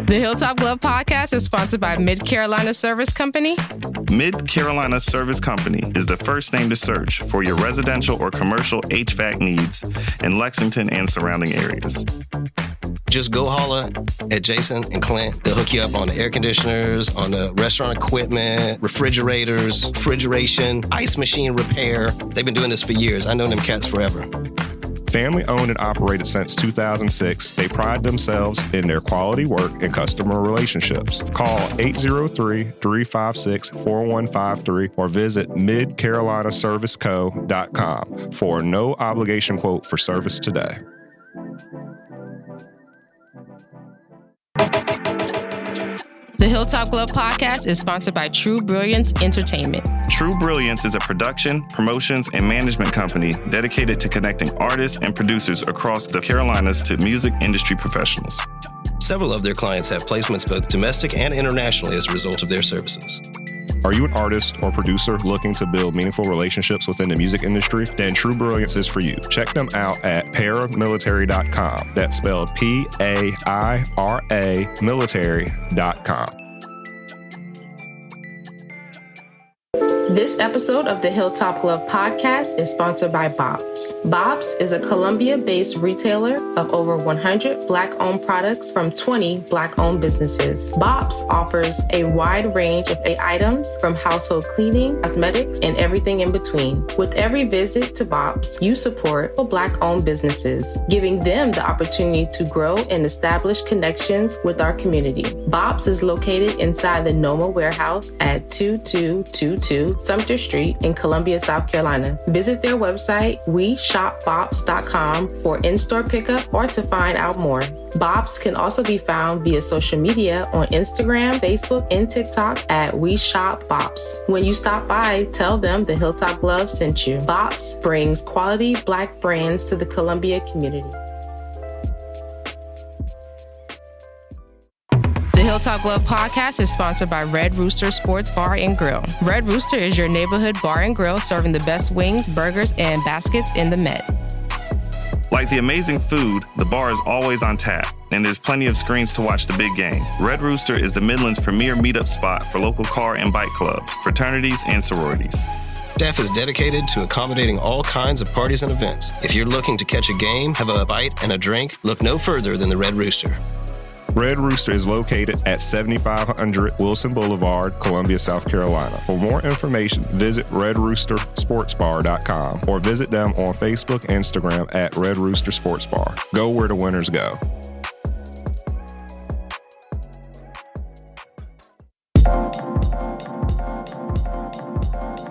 The Hilltop Glove Podcast is sponsored by Mid Carolina Service Company. Mid Carolina Service Company is the first name to search for your residential or commercial HVAC needs in Lexington and surrounding areas. Just go holler at Jason and Clint. They'll hook you up on the air conditioners, on the restaurant equipment, refrigerators, refrigeration, ice machine repair. They've been doing this for years. I know them cats forever. Family owned and operated since 2006, they pride themselves in their quality work and customer relationships. Call 803-356-4153 or visit midcarolinaserviceco.com for a no obligation quote for service today. The Hilltop Glove Podcast is sponsored by True Brilliance Entertainment. True Brilliance is a production, promotions, and management company dedicated to connecting artists and producers across the Carolinas to music industry professionals. Several of their clients have placements both domestic and internationally as a result of their services. Are you an artist or producer looking to build meaningful relationships within the music industry? Then True Brilliance is for you. Check them out at paramilitary.com. That's spelled P-A-I-R-A military.com. This episode of the Hilltop Glove Podcast is sponsored by Bob's. Bob's is a Columbia-based retailer of over 100 Black-owned products from 20 Black-owned businesses. Bob's offers a wide range of items from household cleaning, cosmetics, and everything in between. With every visit to Bob's, you support Black-owned businesses, giving them the opportunity to grow and establish connections with our community. Bob's is located inside the Noma warehouse at 2222 Sumter Street in Columbia, South Carolina. Visit their website, weshopbobs.com for in-store pickup or to find out more. Bob's can also be found via social media on Instagram, Facebook, and TikTok at weshopbobs. When you stop by, tell them the Hilltop Glove sent you. Bob's brings quality Black brands to the Columbia community. The Hilltop Glove Podcast is sponsored by Red Rooster Sports Bar and Grill. Red Rooster is your neighborhood bar and grill serving the best wings, burgers, and baskets in the Met. Like the amazing food, the bar is always on tap, and there's plenty of screens to watch the big game. Red Rooster is the Midland's premier meetup spot for local car and bike clubs, fraternities, and sororities. Staff is dedicated to accommodating all kinds of parties and events. If you're looking to catch a game, have a bite, and a drink, look no further than the Red Rooster. Red Rooster is located at 7500 Wilson Boulevard, Columbia, South Carolina. For more information, visit redroostersportsbar.com or visit them on Facebook and Instagram at Red Rooster Sports Bar. Go where the winners go.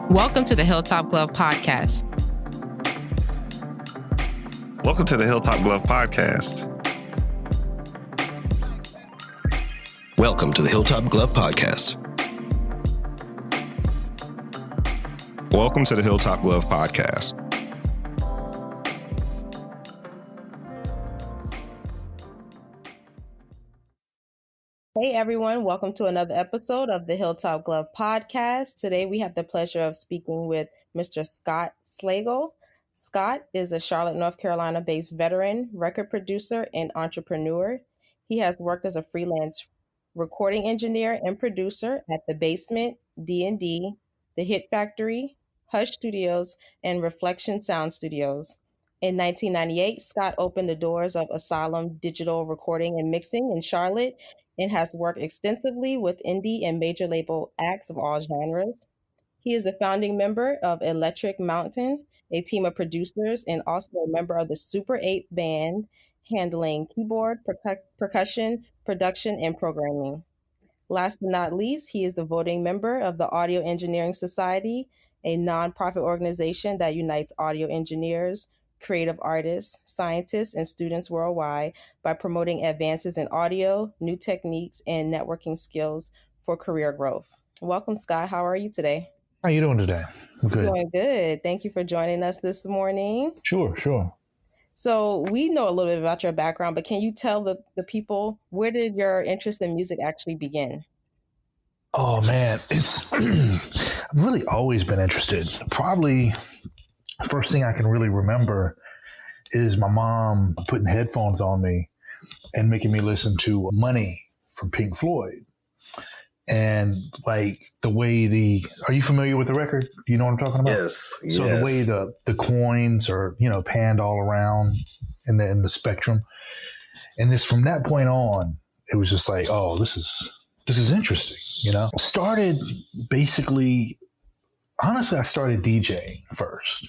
Welcome to the Hilltop Glove Podcast. Welcome to the Hilltop Glove Podcast. Welcome to the Hilltop Glove Podcast. Welcome to the Hilltop Glove Podcast. Hey everyone, welcome to another episode of the Hilltop Glove Podcast. Today we have the pleasure of speaking with Mr. Scott Slagle. Scott is a Charlotte, North Carolina-based veteran, record producer, and entrepreneur. He has worked as a freelance recording engineer and producer at The Basement, D&D, The Hit Factory, Hush Studios, and Reflection Sound Studios. In 1998, Scott opened the doors of Asylum Digital Recording and Mixing in Charlotte and has worked extensively with indie and major label acts of all genres. He is the founding member of Electric Mountain, a team of producers, and also a member of the Super 8 band, handling keyboard, percussion, production, and programming. Last but not least, he is the voting member of the Audio Engineering Society, a nonprofit organization that unites audio engineers, creative artists, scientists, and students worldwide by promoting advances in audio, new techniques, and networking skills for career growth. Welcome, Scott. How are you today? How are you doing today? I'm good. Doing good. Thank you for joining us this morning. Sure. So we know a little bit about your background, but can you tell the people, where did your interest in music actually begin? Oh, man. I've really always been interested. Probably the first thing I can really remember is my mom putting headphones on me and making me listen to Money from Pink Floyd. And like the way are you familiar with the record? Do you know what I'm talking about? Yes. So the way the coins are, panned all around in the spectrum. And this, from that point on, it was just like, oh, this is interesting, Started basically, honestly, I started DJing first,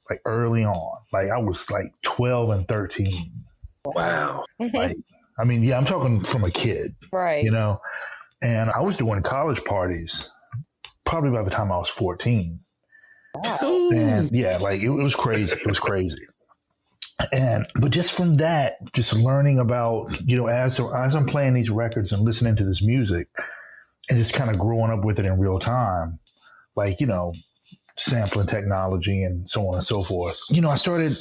like early on. Like I was like 12 and 13. Wow. Like, I'm talking from a kid, right. And I was doing college parties probably by the time I was 14. Wow. And yeah, like it was crazy. It was crazy. But just from that, just learning about, as I'm playing these records and listening to this music and just kind of growing up with it in real time, like, sampling technology and so on and so forth. I started,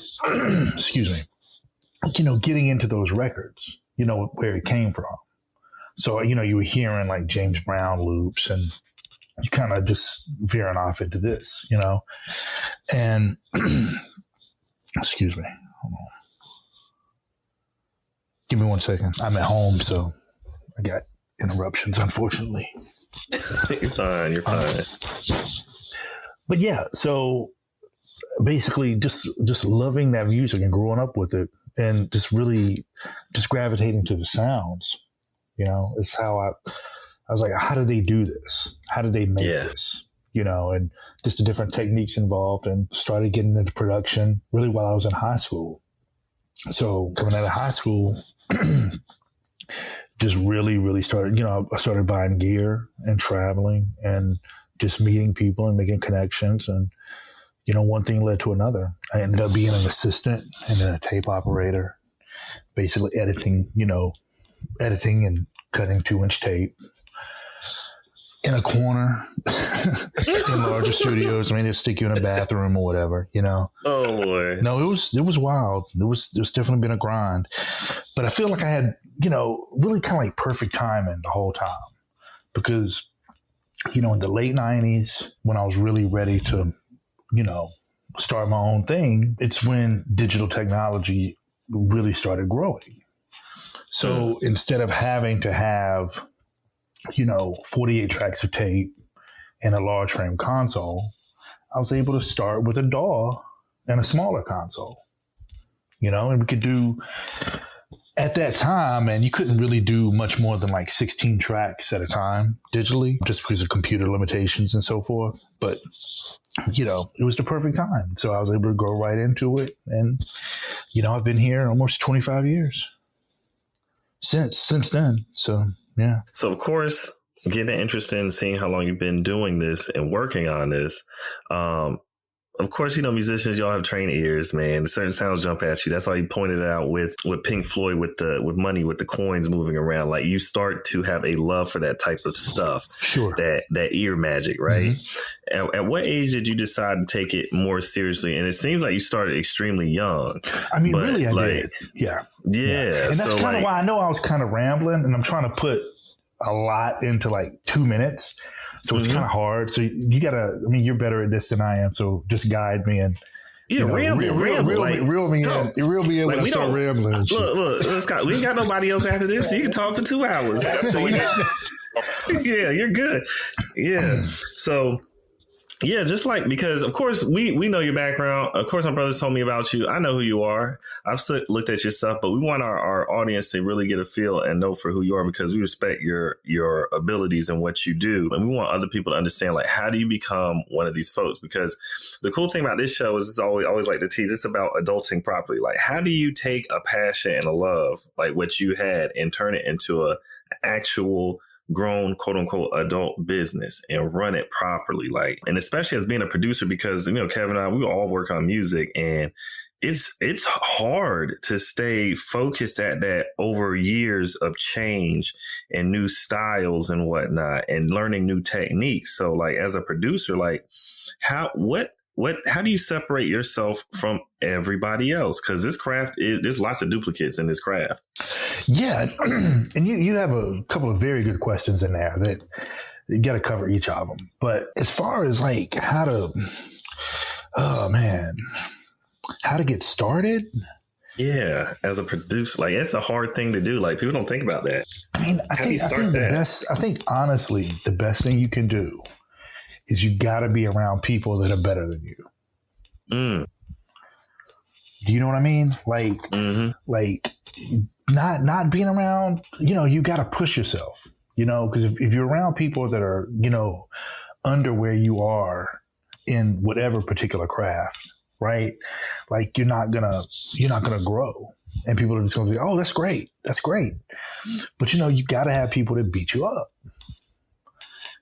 excuse me, getting into those records, where it came from. So, you were hearing like James Brown loops and you kind of just veering off into this, and excuse me. Hold on. Give me 1 second. I'm at home, so I got interruptions, unfortunately. You're fine. You're fine. But yeah, so basically just loving that music and growing up with it and just really just gravitating to the sounds, is how I was like, how do they do this? How do they make this? And just the different techniques involved, and started getting into production really while I was in high school. So coming out of high school, just really, really started, I started buying gear and traveling and just meeting people and making connections. And, one thing led to another. I ended up being an assistant and then a tape operator, basically editing and cutting 2-inch tape in a corner in larger studios. They'll stick you in a bathroom or whatever, Oh boy. No, it was wild. It was definitely been a grind, but I feel like I had, really kind of like perfect timing the whole time, because, in the late 90s, when I was really ready to, start my own thing, it's when digital technology really started growing. So instead of having to have, 48 tracks of tape and a large frame console, I was able to start with a DAW and a smaller console, and we could do, at that time, and you couldn't really do much more than like 16 tracks at a time digitally, just because of computer limitations and so forth. But, it was the perfect time. So I was able to go right into it. And, I've been here almost 25 years since then. So, yeah. So, of course, getting interested in seeing how long you've been doing this and working on this. Of course, musicians, y'all have trained ears, man. Certain sounds jump at you. That's why you pointed it out with Pink Floyd, with money, with the coins moving around. Like, you start to have a love for that type of stuff. Sure. That ear magic, right? Mm-hmm. At what age did you decide to take it more seriously? And it seems like you started extremely young. Really, I did. Yeah. Yeah. And that's kind of why I know I was kind of rambling, and I'm trying to put a lot into like 2 minutes. So it's kind of hard. So you gotta, you're better at this than I am. So just guide me and reel me in. Reel me in when I start rambling. Look, Scott, we ain't got nobody else after this. So you can talk for 2 hours. So yeah, you're good. Yeah. So yeah, just like, because of course we know your background. Of course, my brothers told me about you. I know who you are. I've looked at your stuff, but we want our audience to really get a feel and know for who you are, because we respect your abilities and what you do. And we want other people to understand, like, how do you become one of these folks? Because the cool thing about this show is, it's always like to tease, it's about adulting properly. Like, how do you take a passion and a love like what you had and turn it into an actual grown, quote unquote, adult business and run it properly? Like, and especially as being a producer, because, Kevin and I, we all work on music, and it's hard to stay focused at that over years of change and new styles and whatnot and learning new techniques. So like, as a producer, like, how do you separate yourself from everybody else? Because this craft there's lots of duplicates in this craft. Yeah. And you have a couple of very good questions in there that you got to cover each of them. But as far as like how to get started, Yeah, as a producer, like it's a hard thing to do. Like people don't think about that. I mean, I think honestly, the best thing you can do is you got to be around people that are better than you. Mm. Do you know what I mean? Like, not being around, you got to push yourself, because if you're around people that are, under where you are in whatever particular craft, right? Like you're not gonna grow, and people are just gonna be, oh, that's great. But you got to have people that beat you up.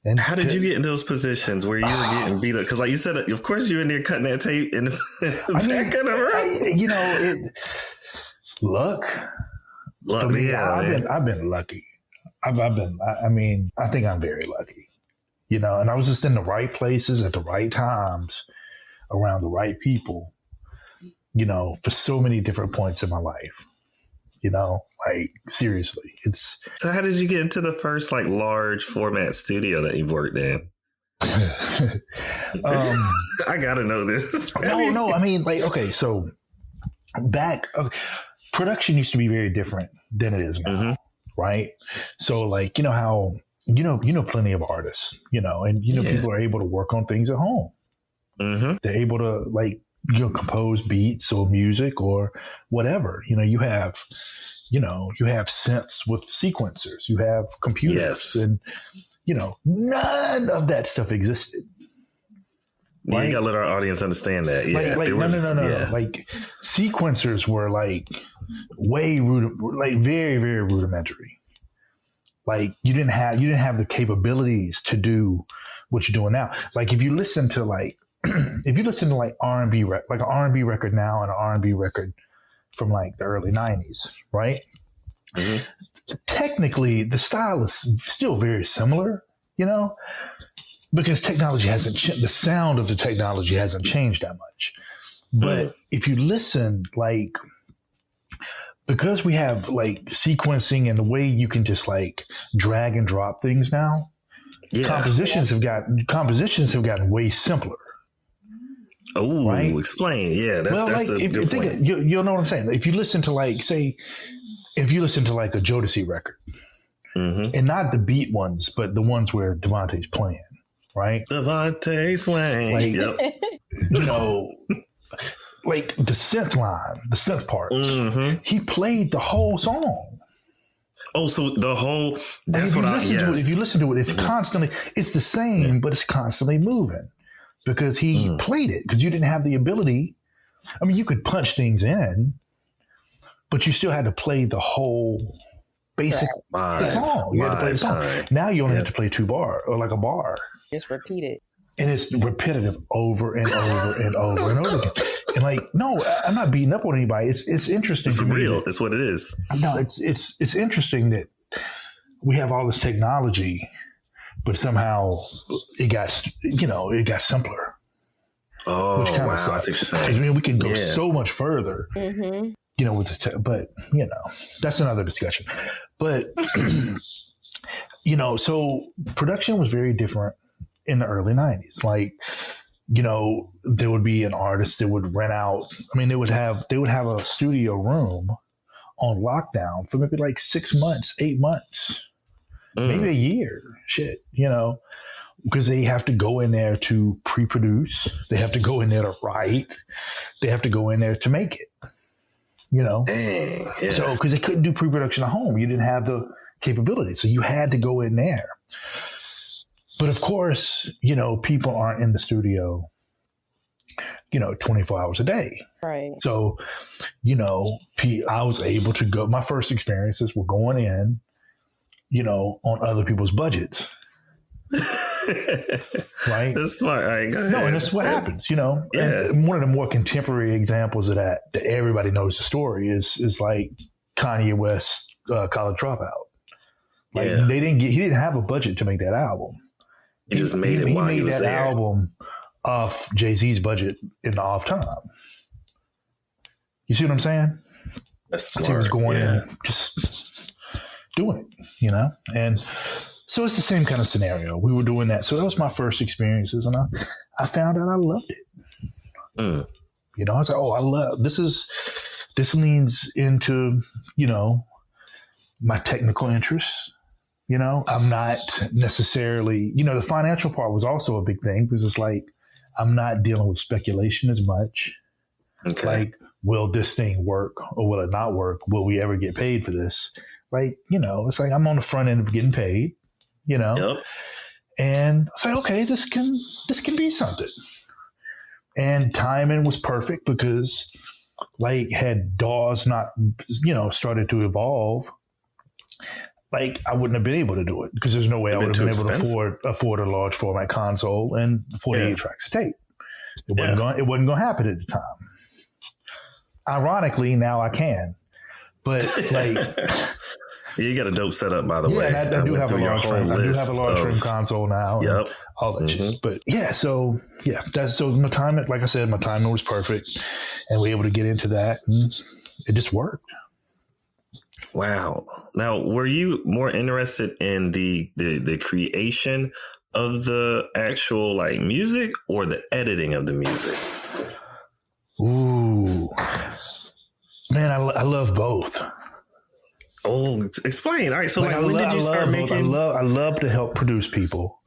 And how did you get in those positions where you were getting beat up? Because, like you said, of course you're in there cutting that tape in the back of the room. Luck. Luck. For me, Yeah, I've been lucky. I think I'm very lucky. And I was just in the right places at the right times, around the right people. For so many different points in my life. Like seriously, So how did you get into the first like large format studio that you've worked in? I gotta know this. No. I mean, like, okay, so production used to be very different than it is now, right? So, like, how plenty of artists, and people are able to work on things at home. Mm-hmm. They're able to like compose beats or music or whatever. You have synths with sequencers. You have computers, and none of that stuff existed. Right? You gotta let our audience understand that. Yeah, no. Like sequencers were like very, very rudimentary. Like you didn't have the capabilities to do what you're doing now. Like if you listen to like R&B, like an R&B record now and an R&B record from like the early 90s, right? Mm-hmm. Technically, the style is still very similar, because the sound of the technology hasn't changed that much. But if you listen, like, because we have like sequencing and the way you can just like drag and drop things now, compositions have gotten way simpler. Oh, right? Explain. Yeah, that's a good point. You'll know what I'm saying. If you listen to like, say, a Jodeci record, and not the beat ones, but the ones where Devontae's playing, right? Devontae swing. Like the synth line, the synth parts. He played the whole song. Oh, so the whole. That's if you listen to it, it's constantly. It's the same, but it's constantly moving. Because he played it, because you didn't have the ability. I mean, you could punch things in, but you still had to play the whole basic song. You had to play the song. Now you only have to play 2 bar or like a bar. Just repeat it. And it's repetitive over and over and over and over again. And like, no, I'm not beating up on anybody. It's interesting. It's real. It's what it is. No, it's interesting that we have all this technology, but somehow it got simpler. Oh, which wow! Sucks. I mean, we can go so much further, with but that's another discussion. But so production was very different in the early 90s. Like, there would be an artist that would rent out. I mean, they would have a studio room on lockdown for maybe like 6 months, 8 months. Maybe a year, because they have to go in there to pre-produce. They have to go in there to write. They have to go in there to make it, So, because they couldn't do pre-production at home. You didn't have the capability. So you had to go in there. But of course, people aren't in the studio, 24 hours a day. Right. So, I was able to go. My first experiences were going in, on other people's budgets. Right? That's smart. All right, go ahead. No, and that's what happens, Yeah. And one of the more contemporary examples of that everybody knows the story is like Kanye West's College Dropout. Like he didn't have a budget to make that album. He just made it while he was there. He made that album off Jay-Z's budget in the off time. You see what I'm saying? That's smart. So he was going in just doing it, and so it's the same kind of scenario. We were doing that. So that was my first experiences, and I found out I loved it. I was like, oh, I love this is this leans into, my technical interests. I'm not necessarily, the financial part was also a big thing because it's like, I'm not dealing with speculation as much. Okay. Like, will this thing work or will it not work? Will we ever get paid for this? Like, it's like I'm on the front end of getting paid, Yep. and it's like, okay, this can be something. And timing was perfect because like had DAWs not, started to evolve, like I wouldn't have been able to do it because there's no way I would have been able to afford a large format console and 48 tracks of tape. It wasn't going to happen at the time. Ironically, now I can, but like, you got a dope setup, by the way. And I do have a large frame console now. Yep. All that shit. But so my timing, like I said, my timing was perfect, and we were able to get into that, and it just worked. Wow. Now, were you more interested in the creation of the actual like music or the editing of the music? Ooh, man, I love both. Oh, explain. All right. So, when did you start making? I love to help produce people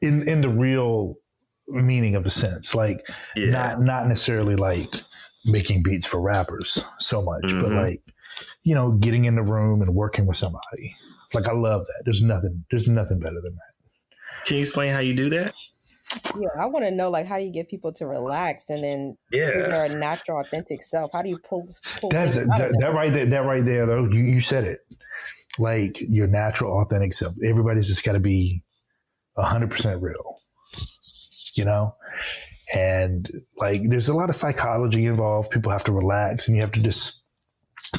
in the real meaning of the sense, like not necessarily like making beats for rappers so much, but like, getting in the room and working with somebody. Like I love that. There's nothing better than that. Can you explain how you do that? Yeah, I want to know, like, how do you get people to relax and then be their natural, authentic self? How do you pull that right there, though? You said it. Like your natural, authentic self. Everybody's just got to be 100% real, And like, there's a lot of psychology involved. People have to relax, and you have to just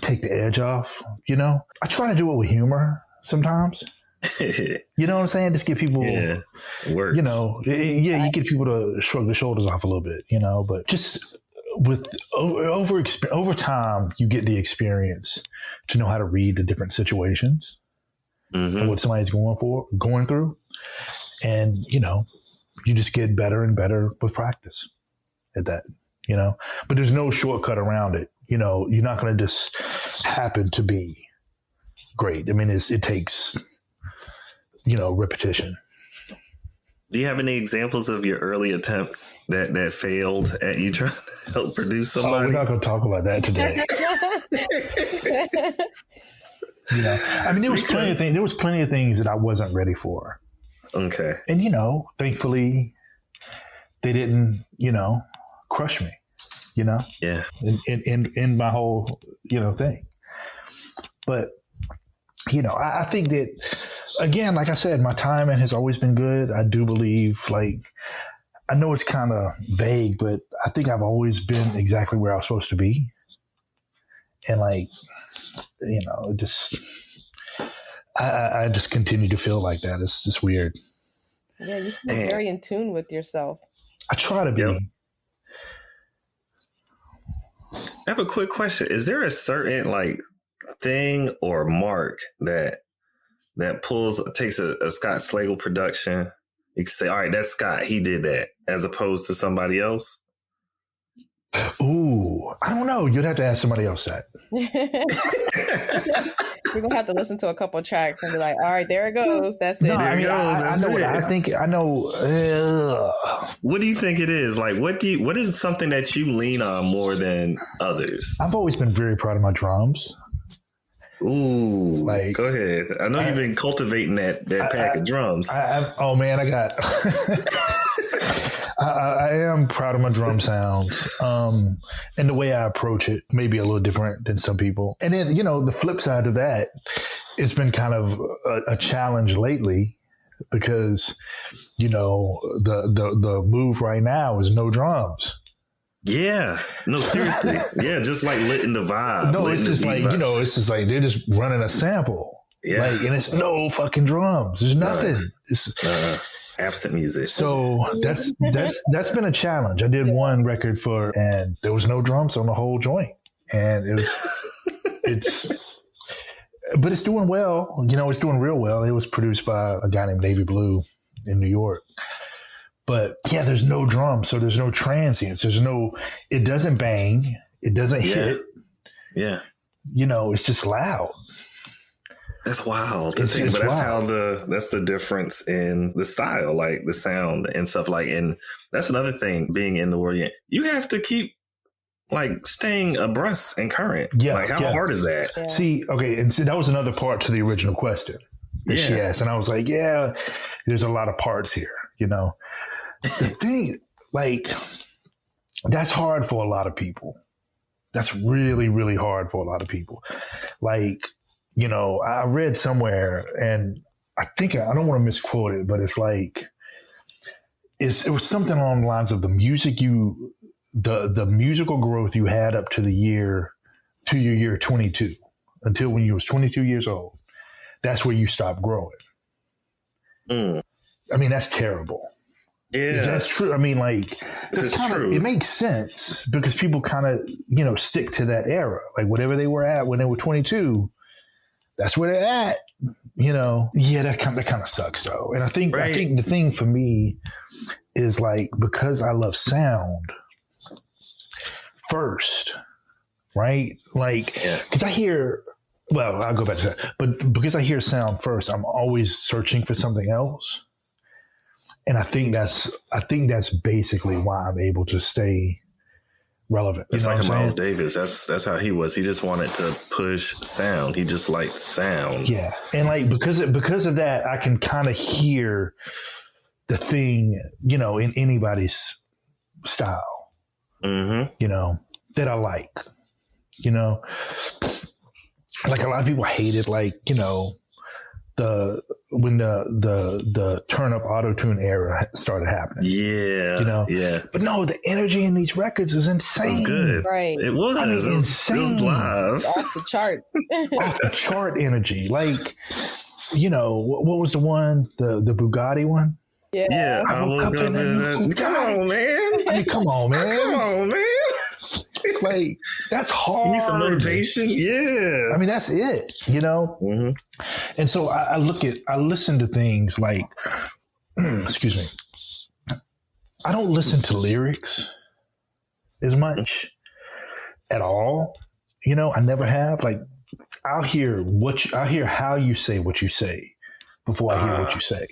take the edge off. I try to do it with humor sometimes. You know what I'm saying? Just get people, works. You get people to shrug their shoulders off a little bit, but just with over time, you get the experience to know how to read the different situations and what somebody's going through. And, you just get better and better with practice at that, but there's no shortcut around it. You're not going to just happen to be great. I mean, it takes, repetition. Do you have any examples of your early attempts that failed at you trying to help produce somebody? Oh, we're not going to talk about that today. I mean, there was plenty of things that I wasn't ready for. Okay. And, thankfully they didn't, crush me, Yeah. in my whole, thing. But, I think that, again, like I said, my timing has always been good. I do believe, like, I know it's kind of vague, but I think I've always been exactly where I was supposed to be. And like, I just continue to feel like that. It's just weird. Yeah, you feel very in tune with yourself. I try to be. Yep. I have a quick question. Is there a certain like thing or mark that takes a Scott Slagle production? You can say, all right, that's Scott. He did that, as opposed to somebody else. Ooh, I don't know. You'd have to ask somebody else that. We're gonna have to listen to a couple tracks and be like, all right, there it goes. That's it. No, I mean, I know what I think. I know. What do you think it is? Like, what is something that you lean on more than others? I've always been very proud of my drums. Ooh, like, go ahead. I know you've been cultivating that pack of drums. Oh man, I got. I am proud of my drum sounds, and the way I approach it may be a little different than some people. And then, the flip side to that, it's been kind of a challenge lately because, the move right now is no drums. Yeah, no, seriously. Yeah, just like letting the vibe. No, it's just like, it's just like they're just running a sample. Yeah. And it's no fucking drums. There's nothing. It's absent music. So that's been a challenge. I did one record and there was no drums on the whole joint. And but it's doing well. It's doing real well. It was produced by a guy named Navy Blue in New York. But yeah, there's no drums, so there's no transients. It doesn't bang, it doesn't hit. Yeah. It's just loud. That's wild to It's think, but that's wild. that's the difference in the style, like the sound and stuff. Like, and that's another thing. Being in the world, you have to keep like staying abreast and current. Yeah, like how hard is that? Yeah. See, that was another part to the original question that she asked, and I was like, yeah, there's a lot of parts here. The thing, like, that's hard for a lot of people. That's really, really hard for a lot of people. Like, I read somewhere, and I think I don't want to misquote it, but it's like it was something along the lines of the musical growth you had up to your year 22, until when you was 22 years old. That's where you stopped growing. I mean, that's terrible. Yeah, if that's true. I mean, like, true. It makes sense because people kind of, stick to that era. Like, whatever they were at when they were 22, that's where they're at. Yeah, that kind of sucks though. And I think the thing for me is, like, because I love sound first, right? Like, because I hear. Well, I'll go back to that. But because I hear sound first, I'm always searching for something else. And I think that's basically why I'm able to stay relevant. It's like a Miles Davis. That's how he was. He just wanted to push sound. He just liked sound. Yeah. And like because of that, I can kind of hear the thing, in anybody's style. That I like. Like, a lot of people hated, like, when the turn up auto tune era started happening. Yeah. Yeah. But no, the energy in these records is insane. It was good. Right. It was. I mean, it was live. Off the charts. Off the chart energy. Like, what was the one? The Bugatti one? Yeah. I woke up in that. Come on, man. I mean, come on, man. Come on, man. Like, that's hard. You need some motivation. Yeah. I mean, that's it, Mm-hmm. And so I listen to things like, excuse me, I don't listen to lyrics as much at all. I never have. Like, I'll hear how you say what you say before I hear what you say.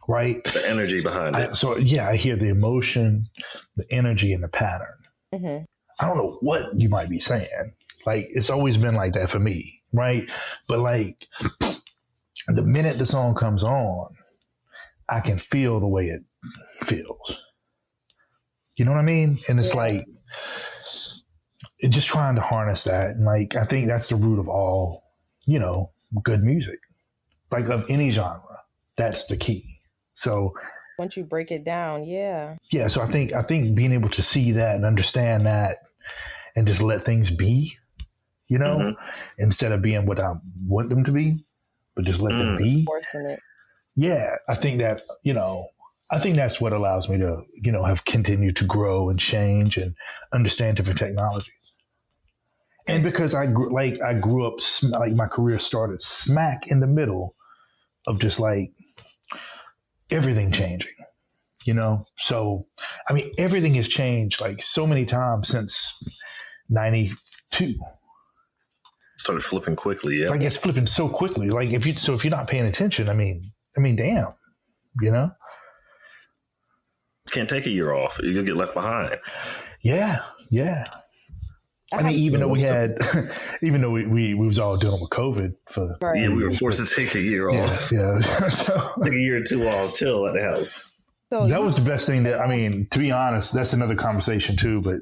Right? The energy behind it. I hear the emotion, the energy, and the pattern. Mm-hmm. I don't know what you might be saying. Like, it's always been like that for me, right? But, like, the minute the song comes on, I can feel the way it feels. You know what I mean? And it's like, just trying to harness that. And, like, I think that's the root of all, good music. Like, of any genre, that's the key. So once you break it down, yeah. So I think being able to see that and understand that and just let things be, instead of being what I want them to be, but just let them be. Forcing it. Yeah, I think that, I think that's what allows me to, have continued to grow and change and understand different technologies. And because I grew up, like, my career started smack in the middle of just, like, everything changing, So, I mean, everything has changed, like, so many times since 92. Started flipping quickly, yeah. Like, it's flipping so quickly. Like, if you're not paying attention, I mean, damn, Can't take a year off. You'll get left behind. Yeah. I mean, even though we was all dealing with COVID for we were forced to take a year off. Yeah. So, take a year or two off, chill at the house. So that was the best thing to be honest, that's another conversation too, but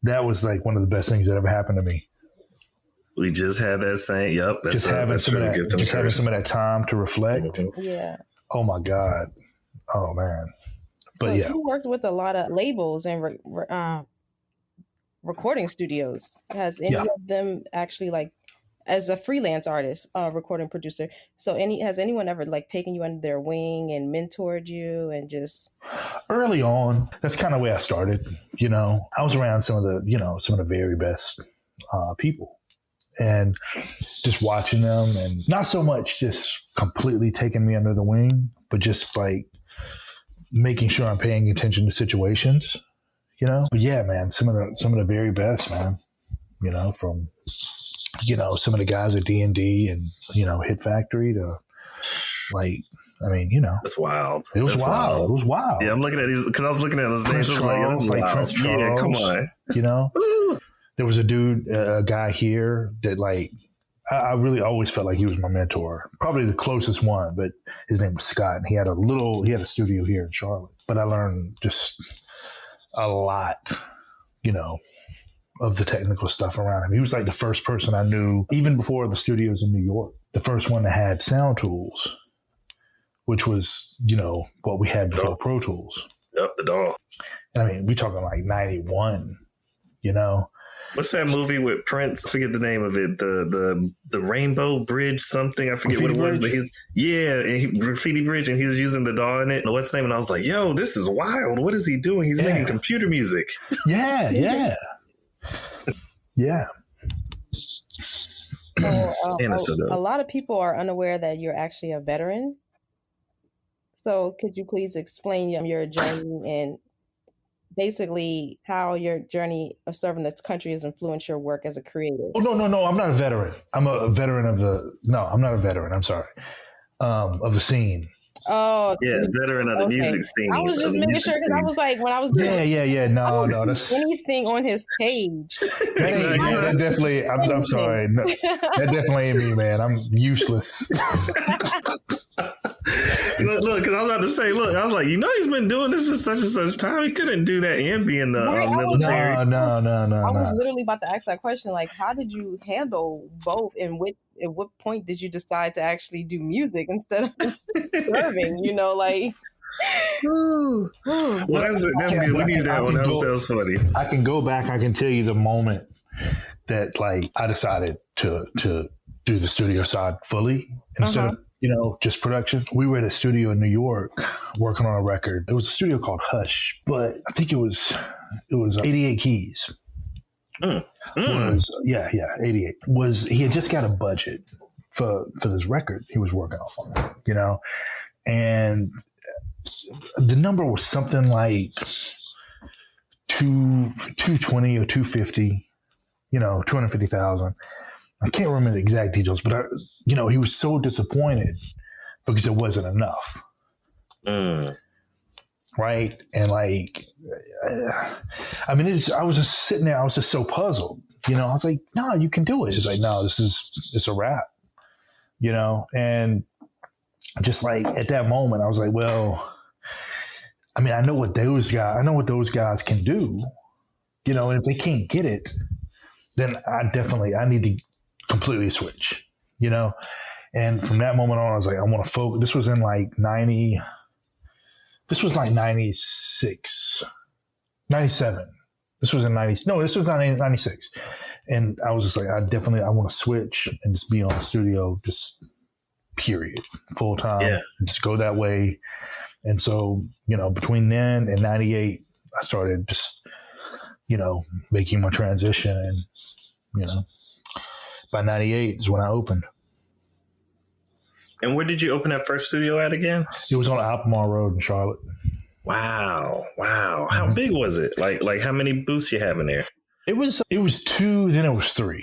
that was, like, one of the best things that ever happened to me. We just had that same, yep. That's having some of that time to reflect. Mm-hmm. Yeah. Oh my God. Oh man. But so yeah. you worked with a lot of labels and recording studios. Has any of them actually, like, as a freelance artist, recording producer, has anyone ever, like, taken you under their wing and mentored you and just? Early on, that's kind of where I started. I was around some of the very best people, and just watching them, and not so much just completely taking me under the wing, but just, like, making sure I'm paying attention to situations. But yeah, man, some of the very best, man. from some of the guys at D&D and Hit Factory to It's wild. It was wild. It was wild. Yeah, I'm looking at these because I was looking at those names. Prince Charles. Yeah, come on. There was a dude, a guy here that I really always felt like he was my mentor. Probably the closest one, but his name was Scott, and he had a studio here in Charlotte. But I learned just a lot, of the technical stuff around him. He was like the first person I knew, even before the studios in New York, the first one that had sound tools, which was, what we had before Pro Tools. Yep, the doll. And we talking like 91, What's that movie with Prince? I forget the name of it. The Rainbow Bridge something. I forget Graffiti what it was, Bridge? but Graffiti Bridge, and he was using the DAW in it. What's the name? And I was like, yo, this is wild. What is he doing? He's making computer music. Yeah. So, a lot of people are unaware that you're actually a veteran. So could you please explain your journey and basically how your journey of serving this country has influenced your work as a creator? Oh, no. I'm not a veteran. I'm a veteran I'm not a veteran. I'm sorry. Of the scene. Oh, yeah, veteran of the music scene. I was just making sure because I was like, when I was doing no, that's anything on his page. That definitely. I'm sorry. No, that definitely ain't me, man. I'm useless. Look, because I was about to say, I was like, he's been doing this for such and such time. He couldn't do that and be in the military. No. I was literally about to ask that question. Like, how did you handle both, and at what point did you decide to actually do music instead of serving? Well, that's good. We need that one. That sounds funny. I can go back. I can tell you the moment that I decided to do the studio side fully instead of just production. We were at a studio in New York working on a record. It was a studio called Hush, but I think it was 88 Keys. Was 88. He had just got a budget for this record he was working on, and the number was something like 220 or 250, 250,000. I can't remember the exact details, but he was so disappointed because it wasn't enough. Right. And I was just sitting there. I was just so puzzled, I was like, no, you can do it. It's like, no, it's a wrap, and just at that moment, I was like, well, I know what those guys can do, and if they can't get it, then I need to completely switch, and from that moment on, I was like, I want to focus. This was in 90. This was 96, 97. This was in 90. No, this was 96. And I was just like, I want to switch and just be on the studio, just period, full time. Yeah. Just go that way. And so, between then and 98, I started just, making my transition. And, by 98 is when I opened. And where did you open that first studio at again? It was on Albemarle Road in Charlotte. Wow. How big was it? Like how many booths you have in there? It was 2, then it was 3.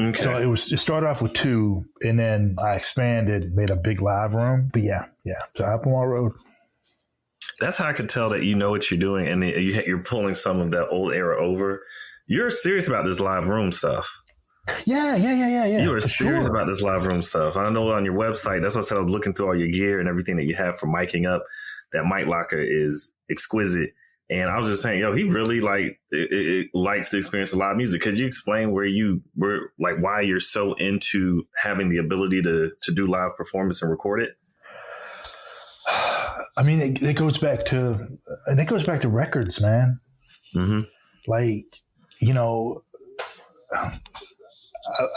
Okay. So it started off with 2, and then I expanded, made a big live room. But yeah. So Albemarle Road. That's how I could tell that you know what you're doing, and you're pulling some of that old era over. You're serious about this live room stuff. Yeah. You are serious about this live room stuff. I know on your website, that's what I said. I was looking through all your gear and everything that you have for miking up. That mic locker is exquisite. And I was just saying, he really likes to experience a lot of music. Could you explain why you're so into having the ability to do live performance and record it? It goes back to records, man. Mm-hmm.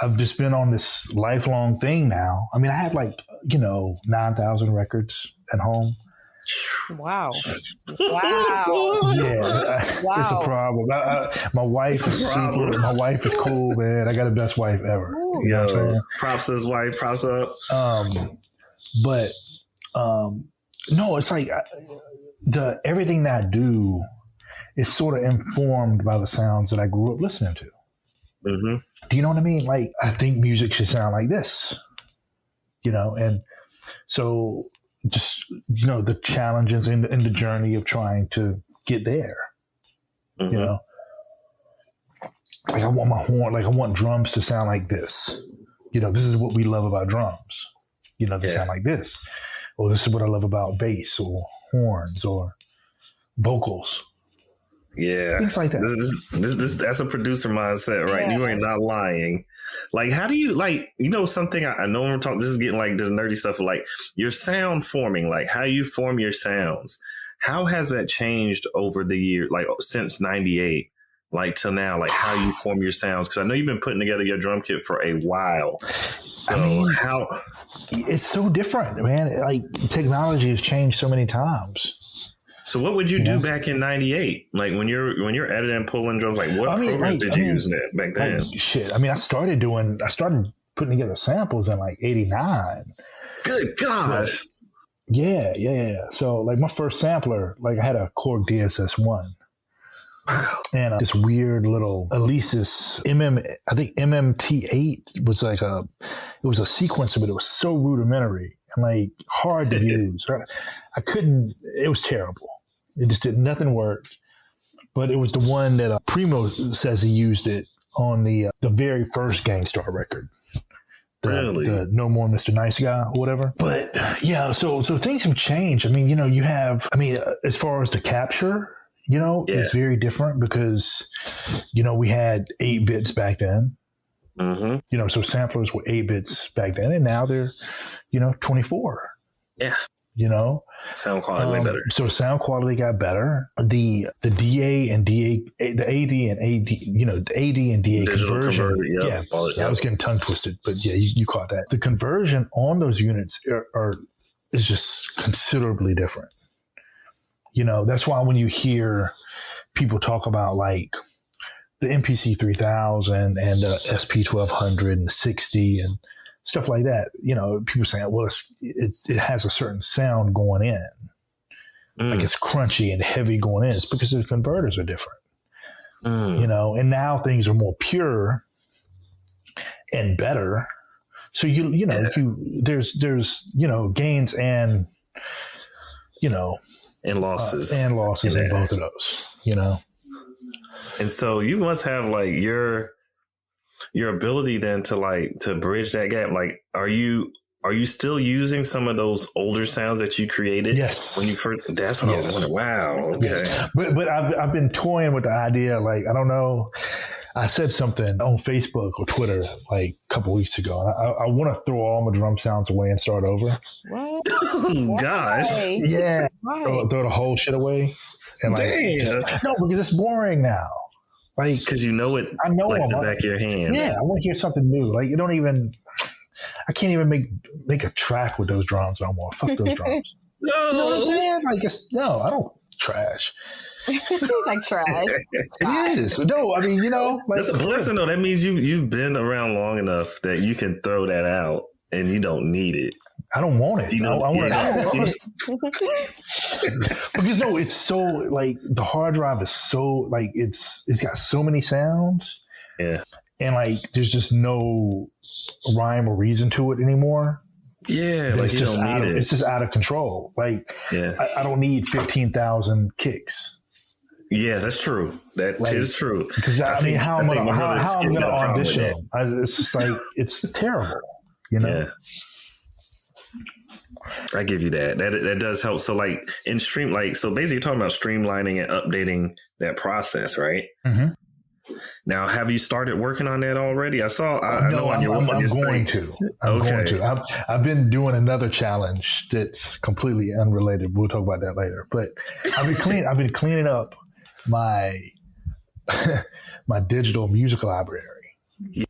I've just been on this lifelong thing now. I have 9,000 records at home. Wow. Yeah, wow. It's a problem. My wife is super. My wife is cool, man. I got the best wife ever. You know what I'm saying? Props to his wife. Props up. No, it's everything that I do is sort of informed by the sounds that I grew up listening to. Mm-hmm. Do you know what I mean? Like, I think music should sound like this, and so just, the challenges in the journey of trying to get there, Mm-hmm. Like I want my horn, like I want drums to sound like this. This is what we love about drums, to sound like this. Or this is what I love about bass or horns or vocals. Yeah. Things like that. This that's a producer mindset, right? Yeah. You ain't not lying. Like, how do you, like, something I know when we're talking, this is getting like the nerdy stuff, like your sound forming, like how you form your sounds. How has that changed over the year, like since 98, like till now, like how you form your sounds? Because I know you've been putting together your drum kit for a while. So how? It's so different, man. Like technology has changed so many times. So what would you do back in 98? Like when you're editing and pulling drums, like what programs did you use back then? Shit. I started putting together samples in like 89. Good gosh. Yeah. So like my first sampler, like I had a Korg DSS-1. Wow. And this weird little Alesis I think MMT8 was like it was a sequencer, but it was so rudimentary and like hard to use. I couldn't, it was terrible. It just nothing worked. But it was the one that Primo says he used it on the very first Gangstar record. The No More Mr. Nice Guy or whatever. But yeah, so things have changed. You have, as far as the capture, it's very different because, we had 8 bits back then. Mm-hmm. So samplers were 8 bits back then, and now they're, 24. Yeah. Sound quality way better. So sound quality got better. The DA and DA, the AD and AD, the AD and DA digital conversion. I was getting tongue twisted, but yeah, you caught that. The conversion on those units is just considerably different. That's why when you hear people talk about like the MPC 3000 and the SP 1200 and the 60 and stuff like that, people saying, well, it has a certain sound going in. Like it's crunchy and heavy going in. It's because the converters are different, and now things are more pure and better. So, there's gains and, and losses in both of those, And so you must have like your ability then to bridge that gap. Like, are you still using some of those older sounds that you created? Yes. When you first, that's what I was wondering. Wow. Okay. Yes. But I've been toying with the idea. Like, I don't know. I said something on Facebook or Twitter like a couple weeks ago. And I want to throw all my drum sounds away and start over. What? Oh, gosh. Yeah. Why? Throw the whole shit away. And no, because it's boring now. Like, because I know it like the back of your hand. Yeah, I want to hear something new. Like, I can't even make a track with those drums no more. Fuck those drums. No. You know what I'm saying? Like, I don't trash. Like trash. It is. No, like, that's a blessing though. That means you've been around long enough that you can throw that out and you don't need it. I don't want it. I want it. Because it's so like the hard drive is so like it's got so many sounds. Yeah. And like there's just no rhyme or reason to it anymore. Yeah, like you don't need it. It's just out of control. Like I don't need 15,000 kicks. Yeah, that's true. That is true. Because how am I going to audition? It's just like it's terrible. Yeah. I give you that. That does help. So like so basically you're talking about streamlining and updating that process, right? Mm-hmm. Now, have you started working on that already? I know on your I'm going to. I've been doing another challenge that's completely unrelated. We'll talk about that later. But I've been cleaning up my my digital music library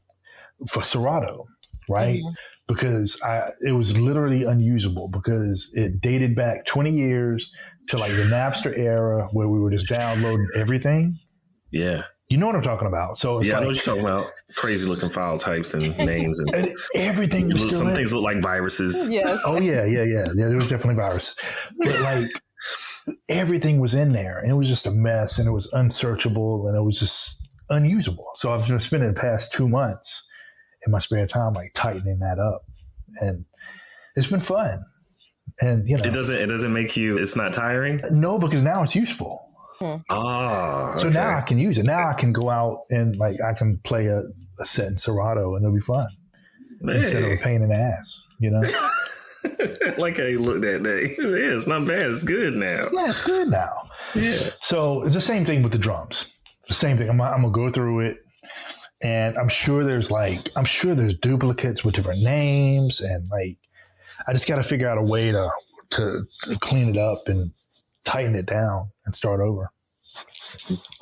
for Serato, right? Mm-hmm. Because it was literally unusable because it dated back 20 years to like the Napster era where we were just downloading everything. Yeah. You know what I'm talking about. So it's I know what you're talking about. Crazy looking file types and names and everything. Some things look like viruses. Yes. Oh yeah. There was definitely viruses, but like everything was in there, and it was just a mess, and it was unsearchable, and it was just unusable. So I've been spending the past 2 months in my spare time, like tightening that up, and it's been fun. And it doesn't make you. It's not tiring. No, because now it's useful. So now I can use it. Now I can go out and like I can play a set in Serato, and it'll be fun instead of a pain in the ass. Like I looked that day. Yeah, it's not bad. It's good now. Yeah, it's good now. Yeah. So it's the same thing with the drums. The same thing. I'm gonna go through it, and I'm sure there's duplicates with different names, and like I just got to figure out a way to clean it up and tighten it down and start over.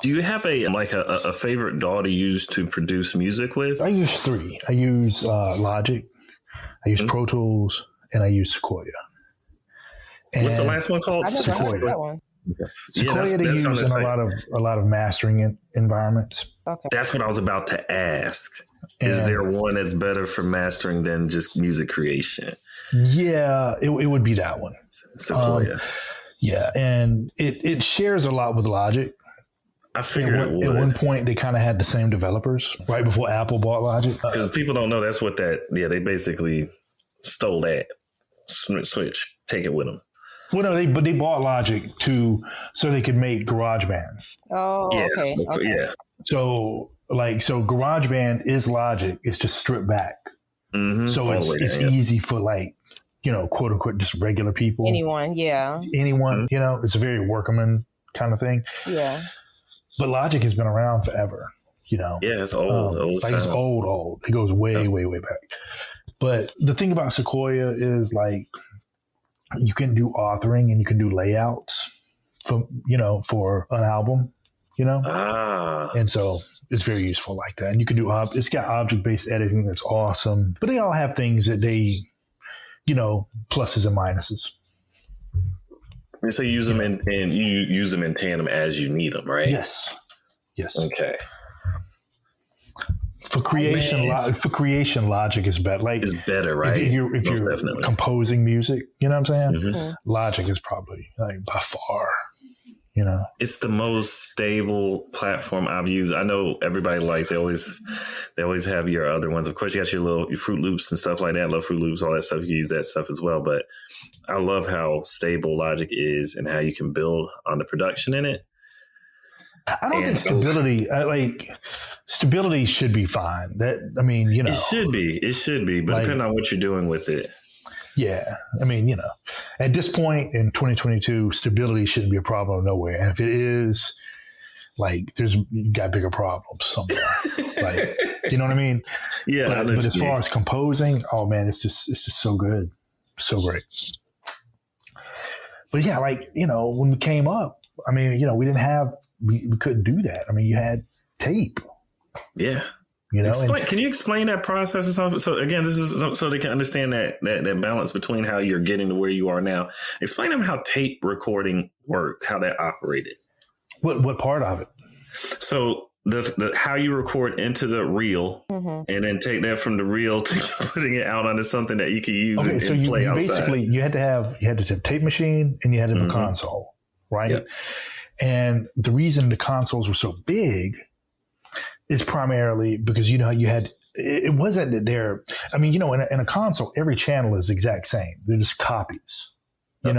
Do you have a favorite DAW to use to produce music with? I use 3. I use Logic, I use Pro Tools, and I use Sequoia. And what's the last one called? I never heard that one. Okay. Sequoia they use in a lot of mastering environments. Okay. That's what I was about to ask. Is there one that's better for mastering than just music creation? Yeah, it would be that one. Sequoia. Yeah, and it shares a lot with Logic. I figured it would. At one point, they kind of had the same developers right before Apple bought Logic. Because people don't know that's what they basically stole that. Switch, take it with them. Well, no, they bought Logic so they could make GarageBand. Oh, yeah, okay. Yeah. So GarageBand is Logic. It's just stripped back. Mm-hmm. So it's easy for quote unquote, just regular people. Anyone. Mm-hmm. It's a very workman kind of thing. Yeah. But Logic has been around forever, Yeah, it's old. It's old. It goes way, way, way back. But the thing about Sequoia is like you can do authoring and you can do layouts for an album, And so it's very useful like that. And you can do it's got object-based editing that's awesome. But they all have things that they, pluses and minuses. So you use them and you use them in tandem as you need them, right? Yes. Okay. For creation, Logic is better. Like it's better, right? If you're definitely composing music, you know what I'm saying? Mm-hmm. Logic is probably like by far. It's the most stable platform I've used. I know everybody they always have your other ones. Of course, you got your Fruit Loops and stuff like that. I love Fruit Loops, all that stuff. You can use that stuff as well. But I love how stable Logic is and how you can build on the production in it. I don't think stability should be fine. It should be, but depending on what you're doing with it. Yeah. At this point in 2022, stability shouldn't be a problem nowhere. And if it is, you got bigger problems somewhere. You know what I mean? Yeah. But as far as composing, oh man, it's just so good. So great. But yeah, when we came up, we couldn't do that. You had tape. Yeah. Can you explain that process? So again, this is so they can understand that balance between how you're getting to where you are now. Explain them how tape recording worked, how that operated. What part of it? So the how you record into the reel, and then take that from the reel to putting it out onto something that you can use and play outside. Basically, you had to have a tape machine and you had to have a console, right? Yep. And the reason the consoles were so big is primarily because you had it wasn't that they're in a console every channel is the exact same. They're just copies. Yep.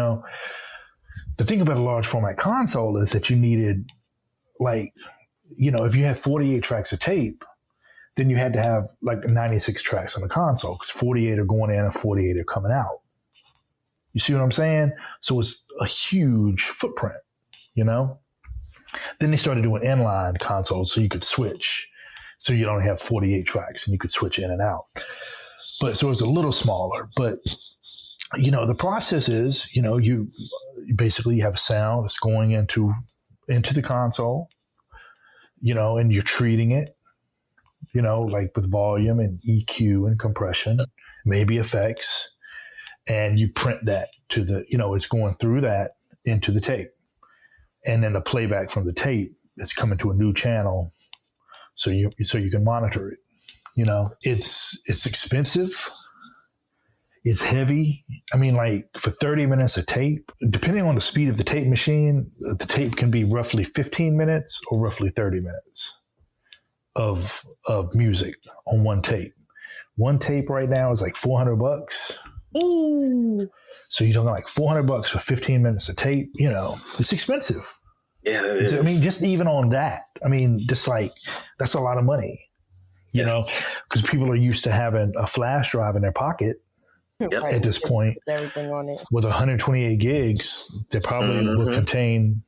The thing about a large format console is that you needed if you had 48 tracks of tape, then you had to have 96 tracks on the console because 48 are going in and 48 are coming out. You see what I'm saying? So it's a huge footprint, Then they started doing inline consoles so you could switch. So you'd only have 48 tracks and you could switch in and out. But so it's a little smaller. But, the process is, you basically have a sound that's going into the console, and you're treating it, with volume and EQ and compression, maybe effects. And you print that to it's going through that into the tape. And then the playback from the tape is coming to a new channel, so you can monitor it. It's expensive. It's heavy. For 30 minutes of tape, depending on the speed of the tape machine, the tape can be roughly 15 minutes or roughly 30 minutes. of music on one tape. One tape right now is like $400. Ooh. So you're talking like $400 for 15 minutes of tape. You know, it's expensive. Yeah, it is. I mean, just even on that, I mean, just like that's a lot of money. You know, because people are used to having a flash drive in their pocket. Right. At this point, Everything on it. with 128 gigs, they probably will contain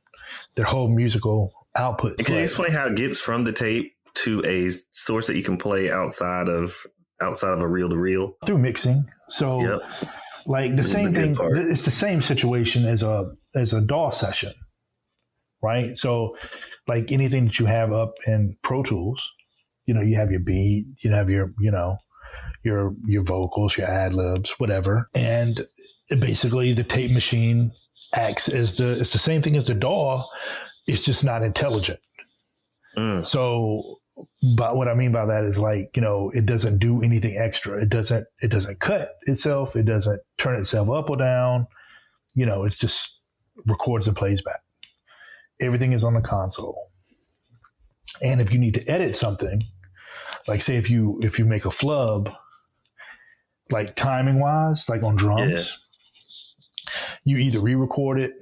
their whole musical output. And can you explain how it gets from the tape to a source that you can play outside of a reel to reel? Through mixing. So like the same thing, it's the same situation as a DAW session, right? So like anything that you have up in Pro Tools, you know, you have your beat, you have your, you know, your vocals, your ad libs, whatever. And basically the tape machine acts as it's the same thing as the DAW. It's just not intelligent. So, but what I mean by that is like, you know, it doesn't do anything extra. It doesn't cut itself. It doesn't turn itself up or down. You know, it's just records and plays back. Everything is on the console. And if you need to edit something, like say if you make a flub, like timing wise, like on drums, you either re-record it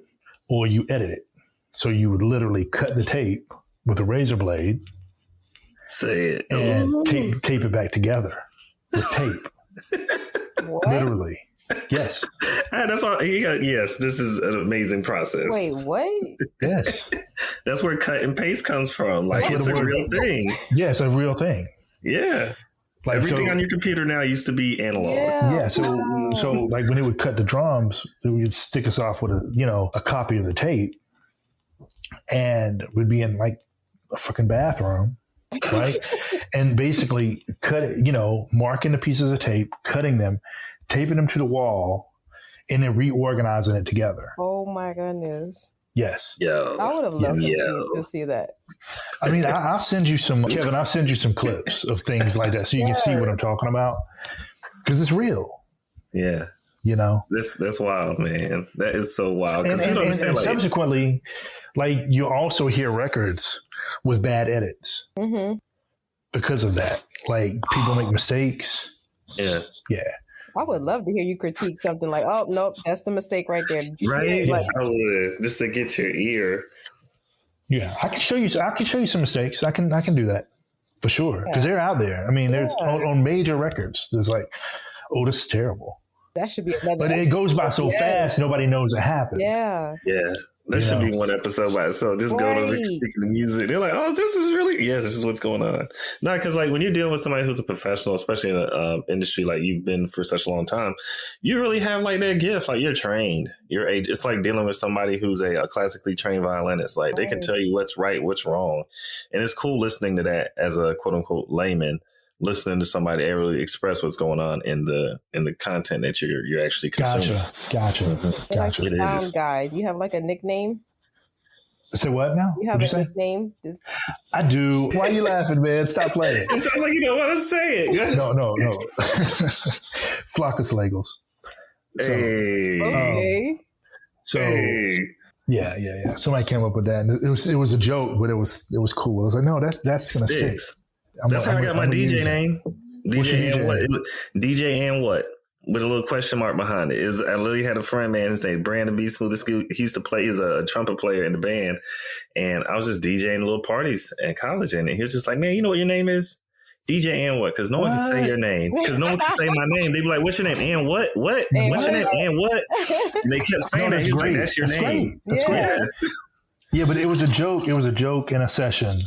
or you edit it. So you would literally cut the tape with a razor blade, say it, and tape it back together with tape. Literally, yes. That's why. Yes, this is an amazing process. Wait, what? Yes, that's where cut and paste comes from. Like it's a real thing. Yeah, it's a real thing. Yeah. Like everything on your computer now used to be analog. Yeah. So like when it would cut the drums, it would stick us off with a copy of the tape, and we'd be in like a fucking bathroom, right? And basically cut it, marking the pieces of tape, cutting them, taping them to the wall, and then reorganizing it together. Oh my goodness. Yes. Yo. I would have loved to see that. I mean, I'll send you some, Kevin, I'll send you some clips of things like that so you can see what I'm talking about. Because it's real. Yeah. That's wild, man. That is so wild. And subsequently, like you also hear records with bad edits because of that. Like people make mistakes. Yeah. Yeah. I would love to hear you critique something like, "Oh, nope, that's the mistake right there." Right? I would, just to get your ear. Yeah, I can show you some mistakes. I can do that for sure because they're out there. I mean, there's on major records. There's like, oh, this is terrible. That should be another. But it goes by so fast, nobody knows it happened. Yeah. Yeah. That should be one episode by itself. Just go to the music. They're like, oh, this is really, this is what's going on. No, because like when you're dealing with somebody who's a professional, especially in an industry like you've been for such a long time, you really have like that gift. Like you're trained. It's like dealing with somebody who's a classically trained violinist. Like they can tell you what's right, what's wrong. And it's cool listening to that as a quote unquote layman, listening to somebody really express what's going on in the content that you're actually consuming. Gotcha. Like the sound guy. Do you have like a nickname? So what now? You have a nickname? I do. Why are you laughing, man? Stop playing. It sounds like you don't want to say it. No. Flock of Slagles. Hey. Okay. Yeah. Somebody came up with that, and it was a joke, but it was cool. I was like, no, that's gonna stick. That's how I got my DJ name. DJ and what? DJ and what? With a little question mark behind it. I literally had a friend, man, his name Brandon B. Smooth. He used to play, he's a trumpet player in the band. And I was just DJing little parties in college. And he was just like, man, you know what your name is? DJ and what? Because no one can say your name. Because no one can say my name. They'd be like, what's your name? And what? What? What's your name? And what? And they kept saying that. He was like, that's your name. That's great. Yeah, but it was a joke. It was a joke in a session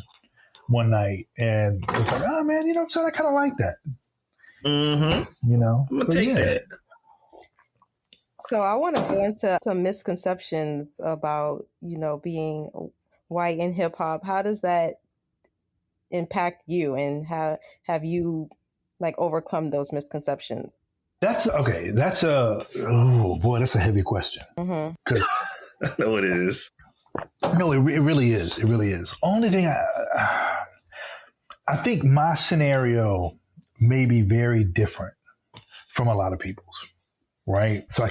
one night, and it's like, oh man, you know what I'm saying? I kind of like that. Mm-hmm. You know, I'm gonna take that. So I want to go into some misconceptions about, being white in hip hop. How does that impact you, and how have you like overcome those misconceptions? That's a heavy question. I know it is. No, it really is. It really is. Only thing I think my scenario may be very different from a lot of people's, right? So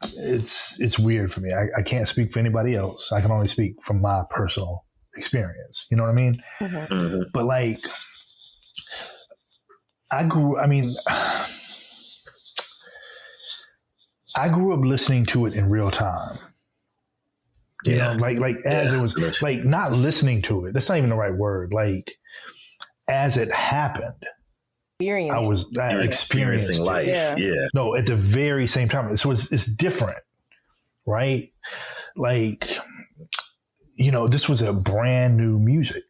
it's weird for me. I can't speak for anybody else. I can only speak from my personal experience. You know what I mean? Mm-hmm. But like, I grew up listening to it in real time. You know, like as it was, like not listening to it. That's not even the right word. Like as it happened, I was experiencing life. Yeah. No, at the very same time. So it's different, right? Like, you know, this was a brand new music.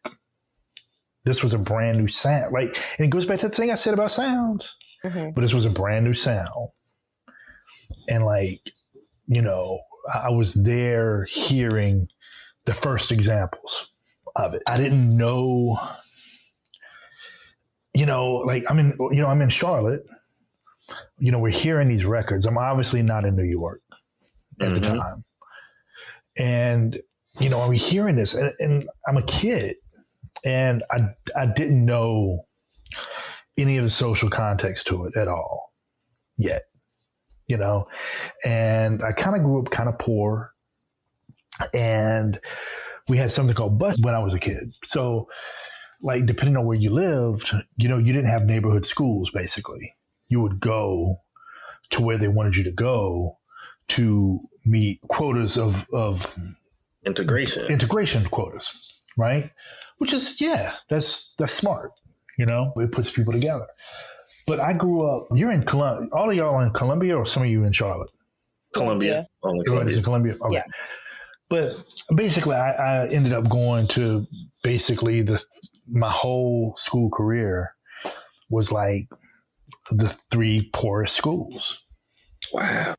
This was a brand new sound. Like, and it goes back to the thing I said about sounds. Mm-hmm. But this was a brand new sound. And like, you know, I was there hearing the first examples of it. I didn't know, you know, like I'm in Charlotte. You know, we're hearing these records. I'm obviously not in New York at the time. And, you know, are we hearing this? And I'm a kid. And I didn't know any of the social context to it at all yet, you know, and I kind of grew up kind of poor, and we had something called bus when I was a kid. So like, depending on where you lived, you know, you didn't have neighborhood schools. Basically, you would go to where they wanted you to go to meet quotas of integration quotas, right? Which is, that's smart. You know, it puts people together. But I grew up, you're in Columbia. All of y'all are in Columbia, or some of you in Charlotte? Columbia. Only Columbia. In Columbia? Okay. Yeah. But basically, I ended up going to basically my whole school career was like the 3 poorest schools. Wow.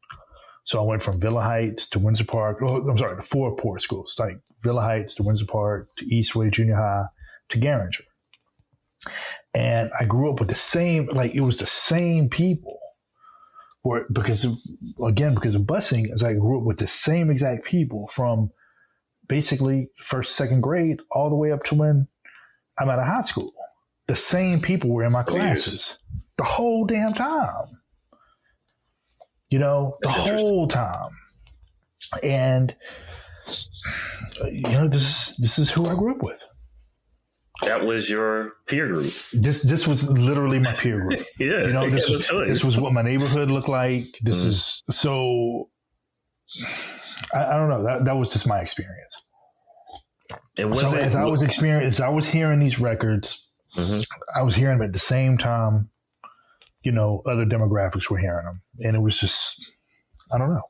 So I went from Villa Heights to Windsor Park. Oh, I'm sorry, the 4 poor schools, like Villa Heights to Windsor Park to Eastway Junior High to Garinger. And I grew up with the same people. Because of busing, as I grew up with the same exact people from basically first, second grade, all the way up to when I'm out of high school. The same people were in my classes the whole damn time. You know, the whole time. And, you know, this is who I grew up with. That was your peer group. This was literally my peer group. Yeah. You know, this was what my neighborhood looked like. This is so, I don't know. That was just my experience. As I was hearing these records, I was hearing them at the same time, you know, other demographics were hearing them. And it was just, I don't know.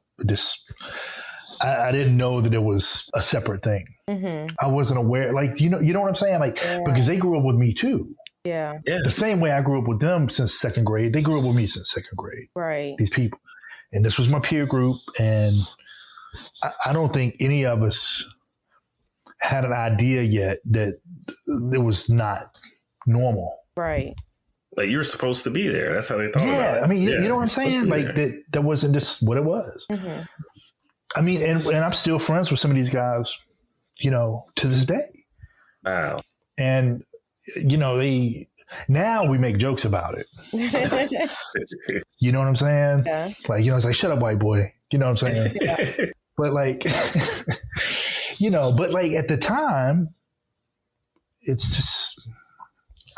I didn't know that it was a separate thing. Mm-hmm. I wasn't aware, like, you know what I'm saying? Like, because they grew up with me too. Yeah. The same way I grew up with them since second grade, they grew up with me since second grade. Right. These people. And this was my peer group. And I don't think any of us had an idea yet that it was not normal. Right. Like, you're supposed to be there. That's how they thought about it. Yeah. I mean, you know what I'm saying? Like, that wasn't just what it was. Mm-hmm. I mean, and I'm still friends with some of these guys, you know, to this day. Wow. And, you know, now we make jokes about it. You know what I'm saying? Yeah. Like, you know, it's like, shut up, white boy. You know what I'm saying? Yeah. But like, you know, but like at the time, it's just,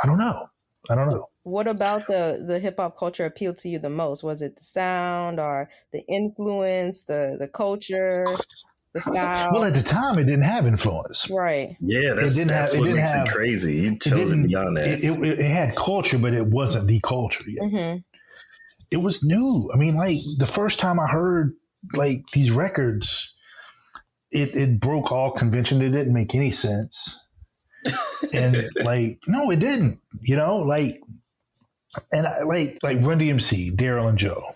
I don't know. What about the hip hop culture appealed to you the most? Was it the sound or the influence, the culture, the style? Well, at the time, it didn't have influence. Right. Yeah, that's what makes it crazy. You chose it beyond that. It had culture, but it wasn't the culture yet. Mm-hmm. It was new. I mean, like the first time I heard like these records, it broke all convention. It didn't make any sense. And like, no, it didn't. You know, like. And I like Run DMC, Daryl and Joe.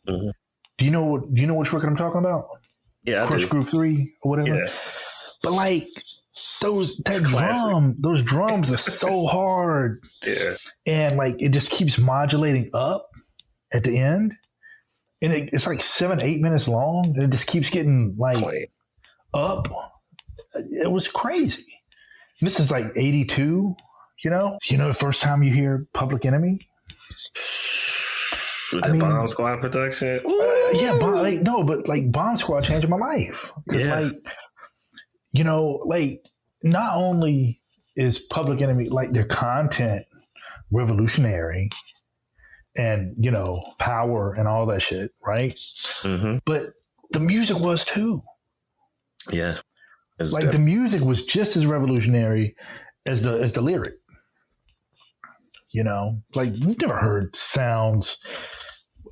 Mm-hmm. Do you know which record I'm talking about? Yeah, Crush Groove 3 or whatever. Yeah. But like those drums are so hard. Yeah. And like it just keeps modulating up at the end. And it's like 7-8 minutes long. And it just keeps getting like up. It was crazy. And this is like 82. You know, the first time you hear Public Enemy. With the Bomb Squad production? Bomb Squad changed my life. Because like, you know, like not only is Public Enemy, like, their content revolutionary and, you know, power and all that shit, right? Mm-hmm. But the music was too. Yeah. Like, the music was just as revolutionary as the lyric. You know, like, we've never heard sounds.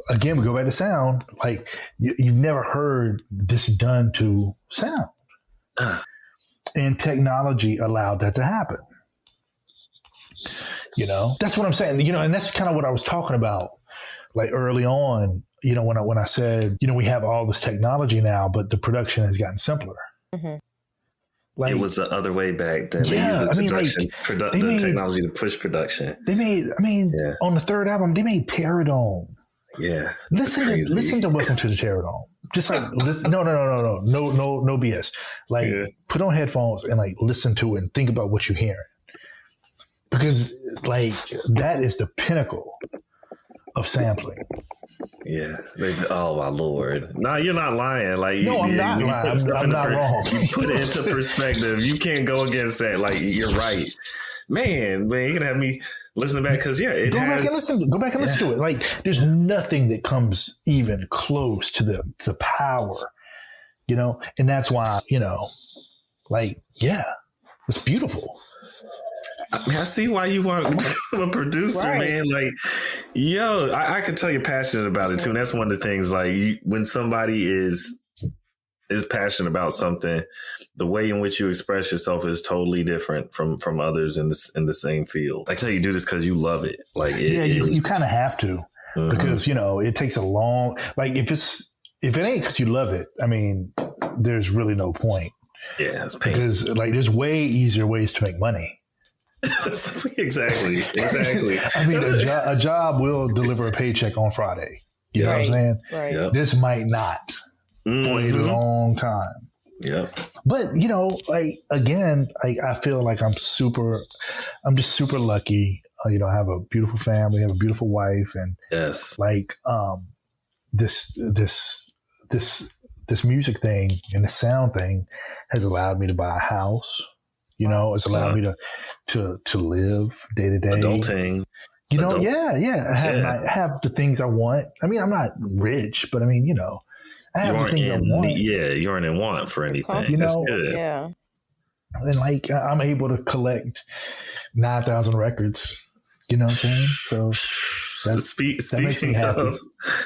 Again, we go back to sound. Like, you've never heard this done to sound. And technology allowed that to happen. You know, that's what I'm saying. You know, and that's kind of what I was talking about, like, early on. You know, when I said, you know, we have all this technology now, but the production has gotten simpler. Mm-hmm. Like, it was the other way back then. Yeah, they used the technology to push production. They made, on the third album, they made Terradome. Yeah. Listen to Welcome to the Terradome. Just like, listen, no BS. Like, put on headphones and, like, listen to it and think about what you're hearing. Because, like, that is the pinnacle of sampling. Yeah. Oh, my Lord. No, you're not lying. Like, no, I'm not lying. I'm not wrong. You put it into perspective. You can't go against that. Like, you're right. Man, you're going to have me listening back because, yeah, Go back and listen to it. Like, there's nothing that comes even close to the power, you know? And that's why, you know, like, yeah, it's beautiful. I mean, I see why you want to become a producer, right, man. Like, yo, I can tell you're passionate about it too. And that's one of the things, like, when somebody is passionate about something, the way in which you express yourself is totally different from others in the same field. I tell you, do this because you love it. Like, you kind of have to, because, you know, it takes a long, like, if it ain't because you love it, I mean, there's really no point. Yeah, it's pain. Because, like, there's way easier ways to make money. Exactly. I mean, a job will deliver a paycheck on Friday. You know what I'm saying? Right. Yep. This might not for a long time. Yeah. But, you know, like, again, I feel like I'm just super lucky. You know, I have a beautiful family, I have a beautiful wife, and like, this music thing and the sound thing has allowed me to buy a house. You know, it's allowed me to live day to day. Adulting. You know, I have the things I want. I mean, I'm not rich, but I mean, you know, I have the things I want. Yeah, you aren't in want for anything. You That's know, good. Yeah. And, like, I'm able to collect 9,000 records. You know what I'm saying? So that makes me happy.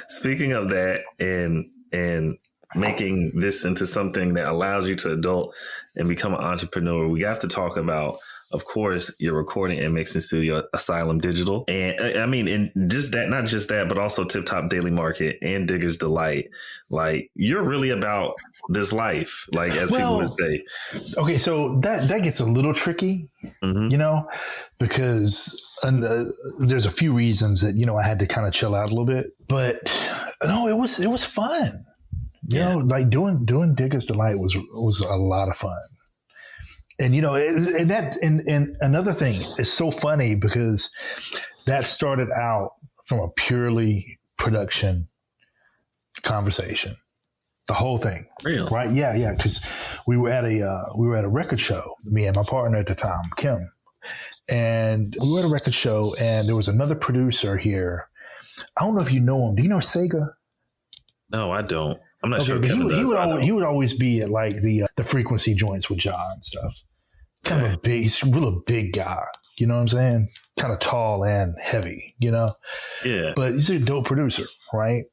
Speaking of that, and making this into something that allows you to adult and become an entrepreneur, we have to talk about, of course, your recording and mixing studio, Asylum Digital. And I mean, and just that, not just that, but also Tip Top Daily Market and Digger's Delight. Like, you're really about this life, like, as people would say. Okay, so that gets a little tricky, you know, because there's a few reasons that, you know, I had to kind of chill out a little bit. But no, it was fun. You know, like, doing Digger's Delight was a lot of fun. And, you know, and another thing is so funny because that started out from a purely production conversation, the whole thing. Real. Right. Yeah. Cause we were at a record show, me and my partner at the time, Kim, and we were at a record show and there was another producer here. I don't know if you know him. Do you know Sega? No, I don't. I'm not sure. He would always be at, like, the frequency joints with John and stuff. Kind of he's a real big guy. You know what I'm saying? Kind of tall and heavy, you know? Yeah. But he's a dope producer, right?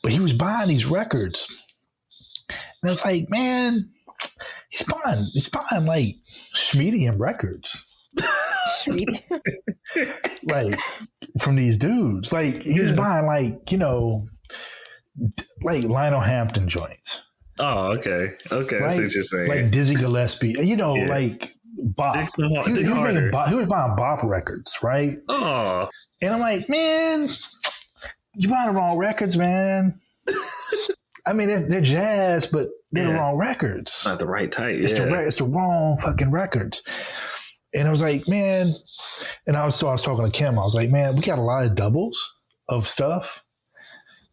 But he was buying these records. And I was like, man, he's buying like Schmedium records. Like, from these dudes. Like, he was buying, like, you know, like Lionel Hampton joints. Oh, okay. Okay, I see what you're saying. Like Dizzy Gillespie, you know, like Bop. He was buying Bop records, right? Oh. And I'm like, man, you buying the wrong records, man. I mean, they're jazz, but they're the wrong records. Not the right type. It's the wrong fucking records. And I was like, man, and I was talking to Kim. I was like, man, we got a lot of doubles of stuff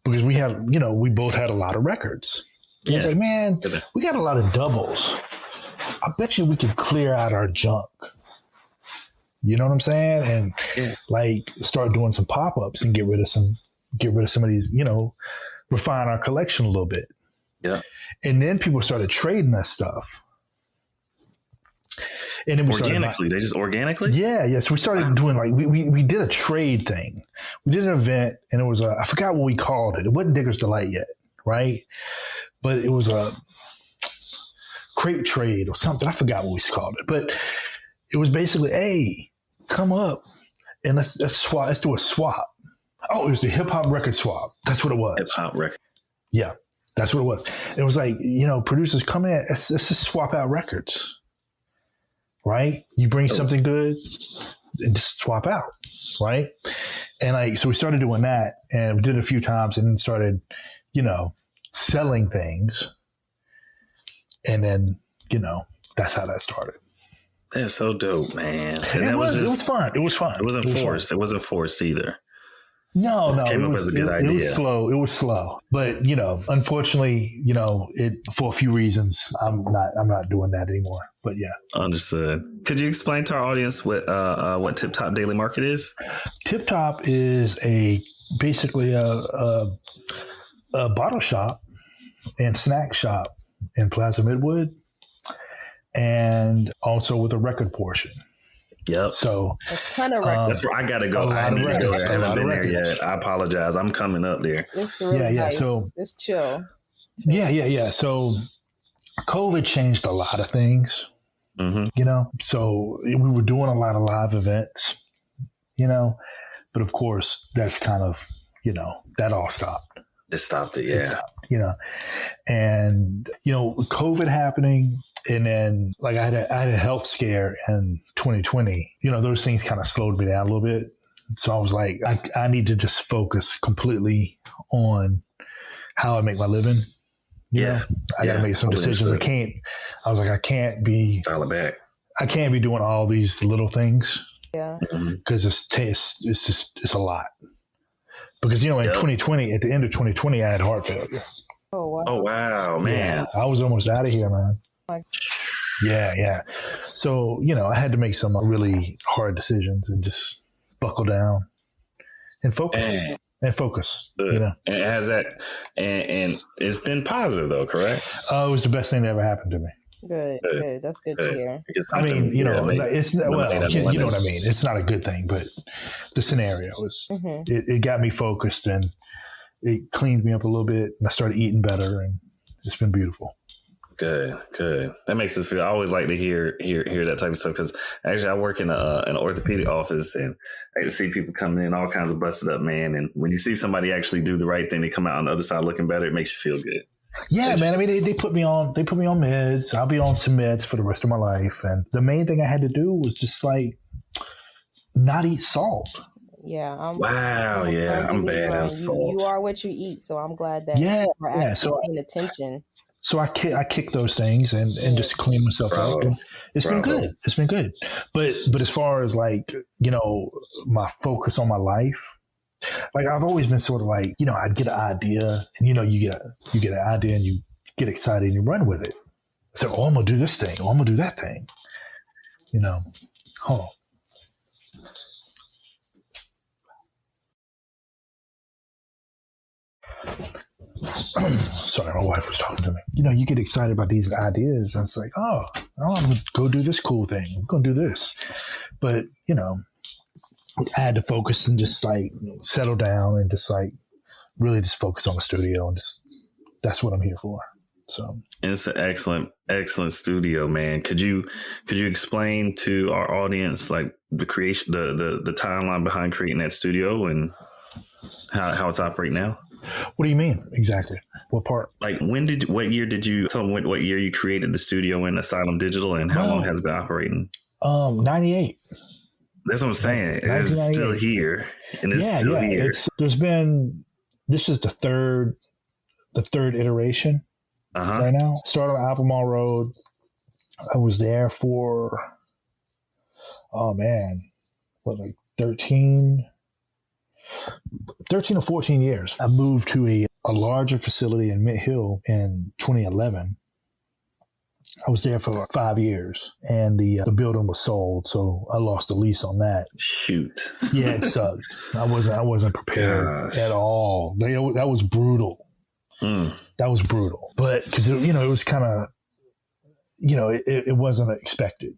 because we have, you know, we both had a lot of records. I was like, man, we got a lot of doubles I bet you we could clear out our junk. You know what I'm saying? And like start doing some pop-ups and get rid of some of these, you know, refine our collection a little bit. Yeah. And then people started trading that stuff. And then we organically, they just organically? Yeah. So we started doing like, we did a trade thing. We did an event and it was I forgot what we called it. It wasn't Digger's Delight yet, right? But it was a crate trade or something. I forgot what we called it. But it was basically, hey, come up and let's swap. Let's do a swap. Oh, it was the hip hop record swap. That's what it was. Hip hop record. Yeah, that's what it was. It was like, you know, producers come in. Let's just swap out records, right? You bring something good and just swap out, right? And like, so we started doing that, and we did it a few times, and then started, you know, selling things, and then, you know, that's how that started. That's so dope, man. And it was fun. It was fun. It wasn't forced. It wasn't forced either. No, came it up as a good idea. It was slow. But, you know, unfortunately, you know, for a few reasons, I'm not doing that anymore. But yeah. Understood. Could you explain to our audience what Tip Top Daily Market is? Tip Top is basically a bottle shop and snack shop in Plaza Midwood, and also with a record portion. Yep. So a ton of records. That's where I gotta go. I need to go there. I haven't been there yet. I apologize. I'm coming up there. It's really nice. So it's chill. Yeah. So COVID changed a lot of things. Mm-hmm. You know, so we were doing a lot of live events. You know, but of course that's kind of, you know, that all stopped. It stopped it. Yeah. You know, and you know, COVID happening. And then, like, I had a health scare in 2020. You know, those things kind of slowed me down a little bit. So I was like, I need to just focus completely on how I make my living. You know? I got to make some decisions. I can't be dial it back. I can't be doing all these little things. Yeah, because it's a lot. Because, you know, in 2020, at the end of 2020, I had heart failure. Oh wow, man! Yeah, I was almost out of here, man. Yeah. So, you know, I had to make some really hard decisions and just buckle down and focus. You know, and has that, and it's been positive though, correct? It was the best thing that ever happened to me. Good. That's good to hear. I mean, you know, it's you know what I mean. It's not a good thing, but the scenario was it got me focused and it cleaned me up a little bit, and I started eating better, and it's been beautiful. Good. That makes us feel. I always like to hear that type of stuff because actually I work in an orthopedic office and I get to see people coming in all kinds of busted up, man. And when you see somebody actually do the right thing, they come out on the other side looking better. It makes you feel good. Yeah, man. I mean, they put me on meds. I'll be on some meds for the rest of my life. And the main thing I had to do was just like not eat salt. Yeah. I'm bad at salt. You are what you eat, so I'm glad that you're paying attention. So I kick those things and just clean myself out. And it's been good. It's been good. But as far as like, you know, my focus on my life, like I've always been sort of like, you know, I'd get an idea and, you know, you get an idea and you get excited and you run with it. So, I'm going to do this thing. I'm going to do that thing. You know, hold on. Sorry, my wife was talking to me. You know, you get excited about these ideas and it's like, oh, I'm going to go do this cool thing. I'm going to do this. But, you know, I had to focus and just like settle down and just like really just focus on the studio and just that's what I'm here for. So it's an excellent studio, man. Could you explain to our audience like the creation, the timeline behind creating that studio and how it's operating now? What do you mean exactly? What part? Like what year did you tell them what year you created the studio in Asylum Digital and how long has it been operating? 98. That's what I'm saying. It's still here. And it's still here. This is the third iteration right now. Started on Albemarle Road. I was there for, 13 or 14 years. I moved to a larger facility in Mid Hill in 2011. I was there for 5 years, and the building was sold, so I lost the lease on that. Shoot. Yeah, it sucked. I wasn't prepared at all. That was brutal. That was brutal. But because it was kind of, it wasn't expected.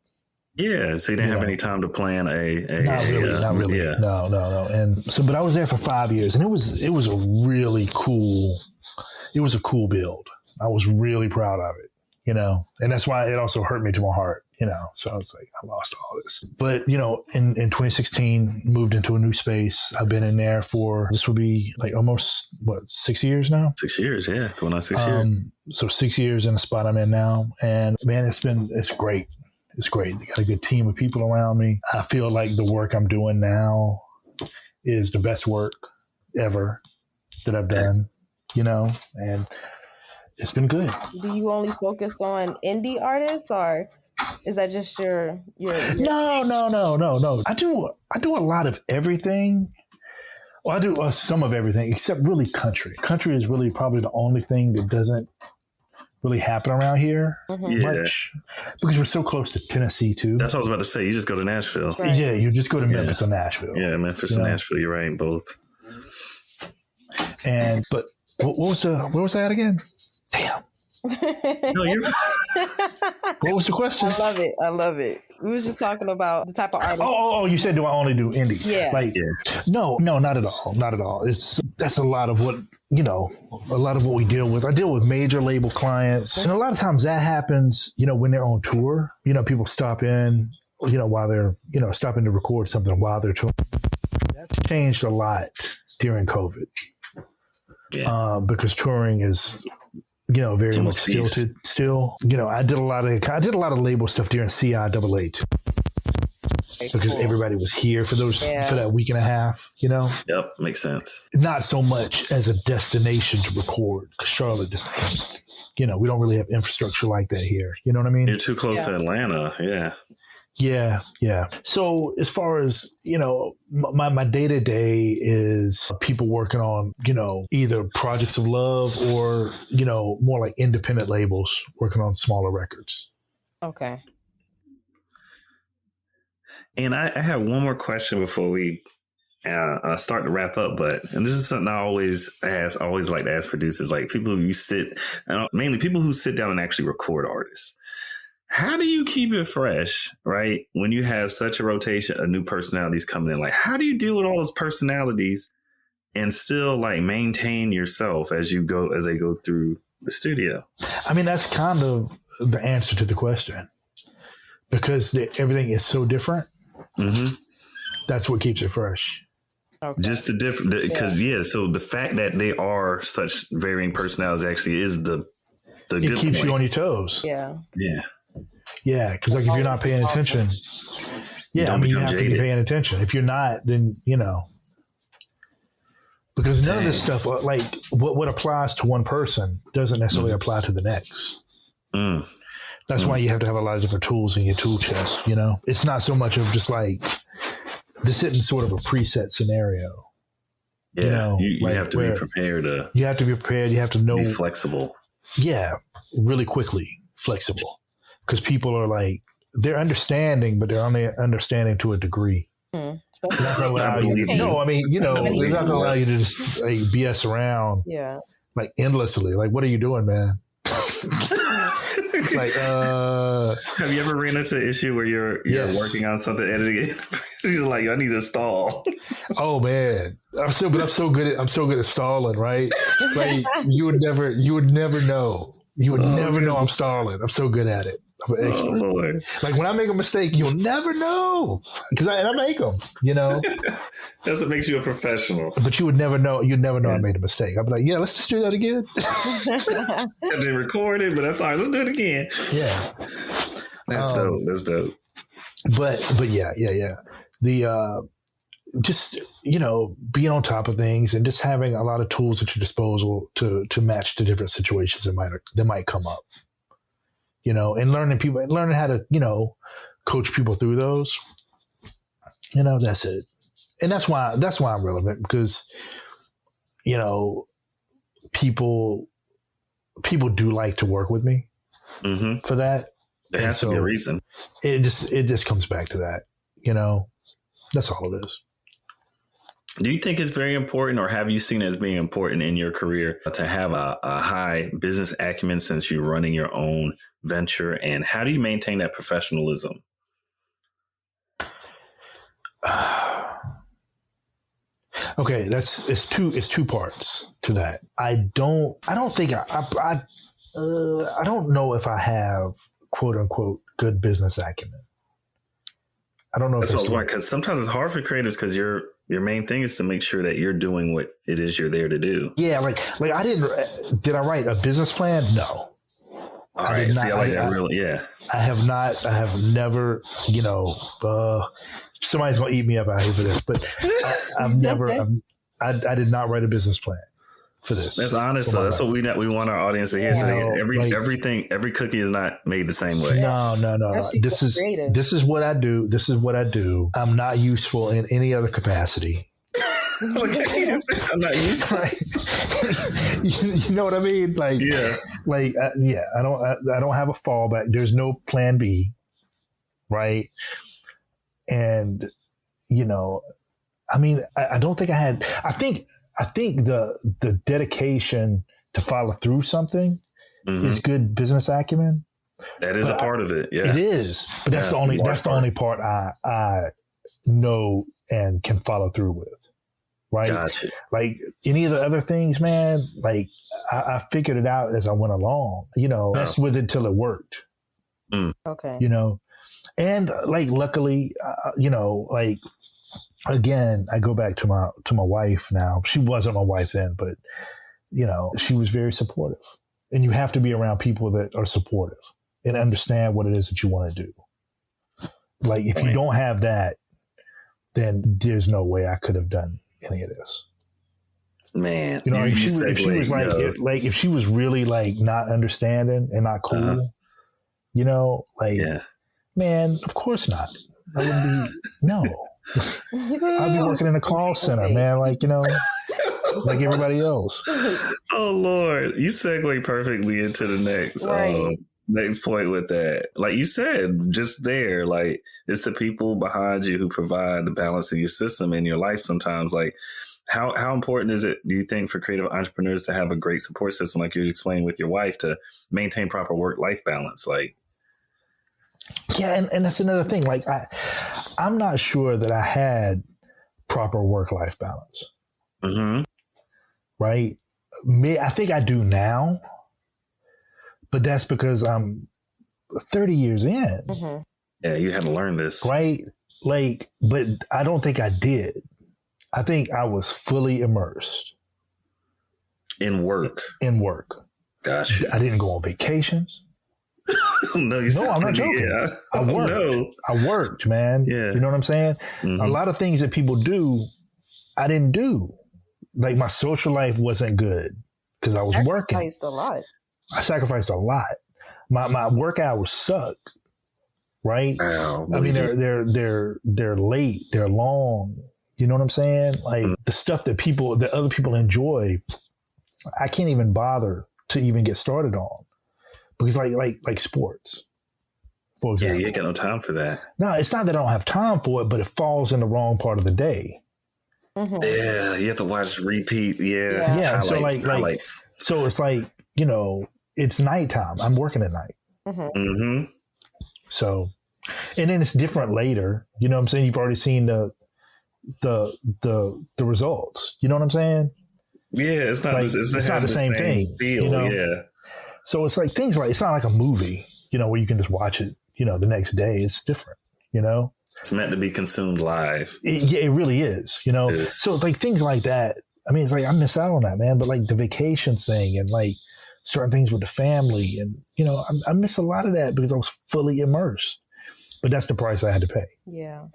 Yeah, so you didn't have any time to plan not really. Yeah. No. And so, but I was there for 5 years, and it was a really cool. It was a cool build. I was really proud of it, and that's why it also hurt me to my heart, So I was like, I lost all this. But in 2016, moved into a new space. I've been in there for this will be like almost 6 years now. 6 years, yeah, going on 6 years. So 6 years in the spot I'm in now, and man, it's great. It's great. I got a good team of people around me. I feel like the work I'm doing now is the best work ever that I've done, and it's been good. Do you only focus on indie artists, or is that just your... No. I do a lot of everything. Well, I do some of everything except really country. Country is really probably the only thing that doesn't really happen around here much, because we're so close to Tennessee too. That's what I was about to say. You just go to Nashville. Right. Yeah, you just go to Memphis or Nashville. Yeah, Memphis and Nashville. You're right, both. And but where was that again? Damn. No, you're. What was the question? I love it. We was just talking about the type of artist. Oh, you said, do I only do indie? Yeah. No, not at all. Not at all. That's a lot of what, a lot of what we deal with. I deal with major label clients. And a lot of times that happens, when they're on tour, people stop in, while they're, stopping to record something while they're touring. That's changed a lot during COVID. Yeah. Because touring is, very much stilted still. I did a lot of label stuff during CIAA too. Because everybody was here for that week and a half, Yep, makes sense. Not so much as a destination to record, because Charlotte just, we don't really have infrastructure like that here. You know what I mean? You're too close to Atlanta. Yeah. Yeah. So as far as, my day-to-day is people working on, either projects of love or, more like independent labels working on smaller records. Okay. And I have one more question before we start to wrap up. And this is something I always like to ask producers, like people who mainly people who sit down and actually record artists. How do you keep it fresh, right? When you have such a rotation of new personalities coming in, like how do you deal with all those personalities and still like maintain yourself as they go through the studio? I mean, that's kind of the answer to the question, because everything is so different. Mm-hmm. That's what keeps it fresh. Okay. Just the different, because so the fact that they are such varying personalities actually is the good it keeps point. You on your toes. Yeah, because like if you're not paying attention, you have to be paying attention. If you're not, then because none of this stuff, like what applies to one person doesn't necessarily apply to the next. That's why you have to have a lot of different tools in your tool chest. It's not so much of just like this isn't sort of a preset scenario. Yeah, you have to be prepared. You have to be prepared. You have to know. Be flexible. Yeah, really quickly flexible, because people are like they're understanding, but they're only understanding to a degree. They're not going to allow you. No, I mean, they're not going to allow you to just like BS around. Yeah, like endlessly. Like, what are you doing, man? Like, have you ever ran into an issue where you're working on something, editing? You're like, I need to stall. Oh man, I'm so good at stalling, right? Like you would never know. You would never know I'm stalling. I'm so good at it. I'm an expert. Lord. Like when I make a mistake, you'll never know because I make them. That's what makes you a professional. But you would never know. You'd never know I made a mistake. I'd be like, let's just do that again. I didn't record it, but that's all right. Let's do it again. Yeah, that's dope. That's dope. But yeah. The just being on top of things and just having a lot of tools at your disposal to match the different situations that might come up. And learning how to coach people through those. That's it. And that's why I'm relevant, because people do like to work with me. for that. There has to be a reason. It just comes back to that, you know. That's all it is. Do you think it's very important, or have you seen it as being important in your career to have a high business acumen since you're running your own venture? And how do you maintain that professionalism? Okay, it's two parts to that. I don't know if I have quote unquote good business acumen. I don't know. That's what I was wondering, because sometimes it's hard for creators because your main thing is to make sure that you're doing what it is you're there to do. Yeah, like did I write a business plan? No. All right, see, I like that really, yeah. I have never, you know, somebody's going to eat me up out here for this, but I did not write a business plan for this. That's honest, though. That's what we want our audience to hear. So every cookie is not made the same way. No. This is what I do. This is what I do. I'm not useful in any other capacity. I'm not useful. You know what I mean? Like, yeah. I don't have a fallback. There's no plan B, right? And you know, I mean, I don't think I had. I think the dedication to follow through something is good business acumen. That is a part of it. Yeah, it is. But that's the only part I know and can follow through with. Right. Gotcha. Like any of the other things, man, like I figured it out as I went along, you know, messed with it till it worked. Okay. You know, and like, luckily, you know, like, again, I go back to my wife now. She wasn't my wife then, but you know, she was very supportive, and you have to be around people that are supportive and understand what it is that you want to do. Like, if you don't have that, then there's no way I could have done any of this, man. You know, if she was like, if she was really like not understanding and not cool, you know, like, man, of course not. I wouldn't be. No, I'd be working in a call center, man. Like, you know, like everybody else. Oh Lord, you segue perfectly into the next point with that. Like you said, just there, like, it's the people behind you who provide the balance of your system in your life sometimes. Like, how important is it, do you think, for creative entrepreneurs to have a great support system, like you're explaining with your wife, to maintain proper work-life balance? Like, yeah, and that's another thing. Like, I'm not sure that I had proper work-life balance. Right? I think I do now. But that's because I'm 30 years in. Yeah, you had to learn this. Right? Like, but I don't think I did. I think I was fully immersed. In work? In work. Gotcha. I didn't go on vacations. No, I'm not joking. Yeah. I worked. No. I worked, man. Yeah. You know what I'm saying? A lot of things that people do, I didn't do. Like, my social life wasn't good because I was working. I sacrificed a lot. My work hours suck, right? Wow, I mean, they're late, they're long. You know what I'm saying? Like, the stuff that other people enjoy, I can't even bother to even get started on, because like sports, for example. Yeah, you ain't got no time for that. No, it's not that I don't have time for it, but it falls in the wrong part of the day. Yeah, you have to watch repeat. Yeah. Highlights. So it's like, you know, it's nighttime. I'm working at night. So, and then it's different later. You know what I'm saying? You've already seen the results. You know what I'm saying? Yeah, it's not. Like, it's not the same thing. Feel, you know? Yeah. So it's like things like, it's not like a movie, you know, where you can just watch it, you know, the next day. It's different. You know, it's meant to be consumed live. It really is. You know, so like things like that. I mean, it's like I miss out on that, man. But like the vacation thing and like certain things with the family, and you know, I miss a lot of that because I was fully immersed. But that's the price I had to pay. Yeah,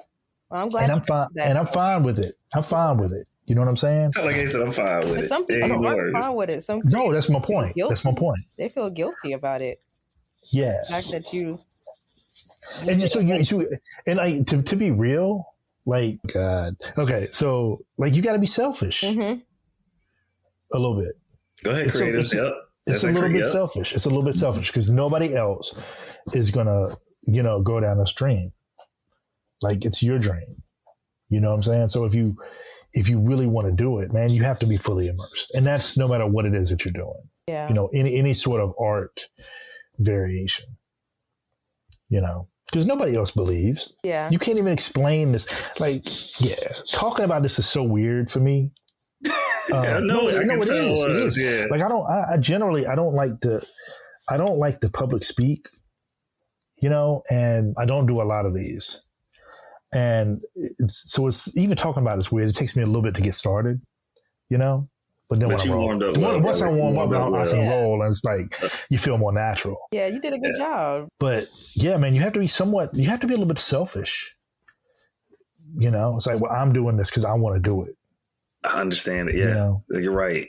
well, I'm glad. And I'm fine. And I'm fine with it. I'm fine with it. You know what I'm saying? Like I said, I'm fine with it. Some people aren't fine with it. No, that's my point. That's my point. They feel guilty about it. Yeah. The fact that you. And so and like to be real, like, God. Okay, so like you got to be selfish. A little bit. Go ahead, creatives. It's a little bit selfish. It's a little bit selfish because nobody else is gonna, go down the stream. Like it's your dream. You know what I'm saying? So if you really want to do it, man, you have to be fully immersed. And that's no matter what it is that you're doing. Yeah. Any sort of art variation. Because nobody else believes. Yeah. You can't even explain this. Like, talking about this is so weird for me. It is. Yeah. Like I generally don't like to public speak, and I don't do a lot of these. And it's even talking about it's weird. It takes me a little bit to get started, But then once I warm up, I can roll, and it's like you feel more natural. Yeah, you did a good job. But yeah, man, you have to be a little bit selfish. It's like, well, I'm doing this because I want to do it. I understand it. Yeah, You're right.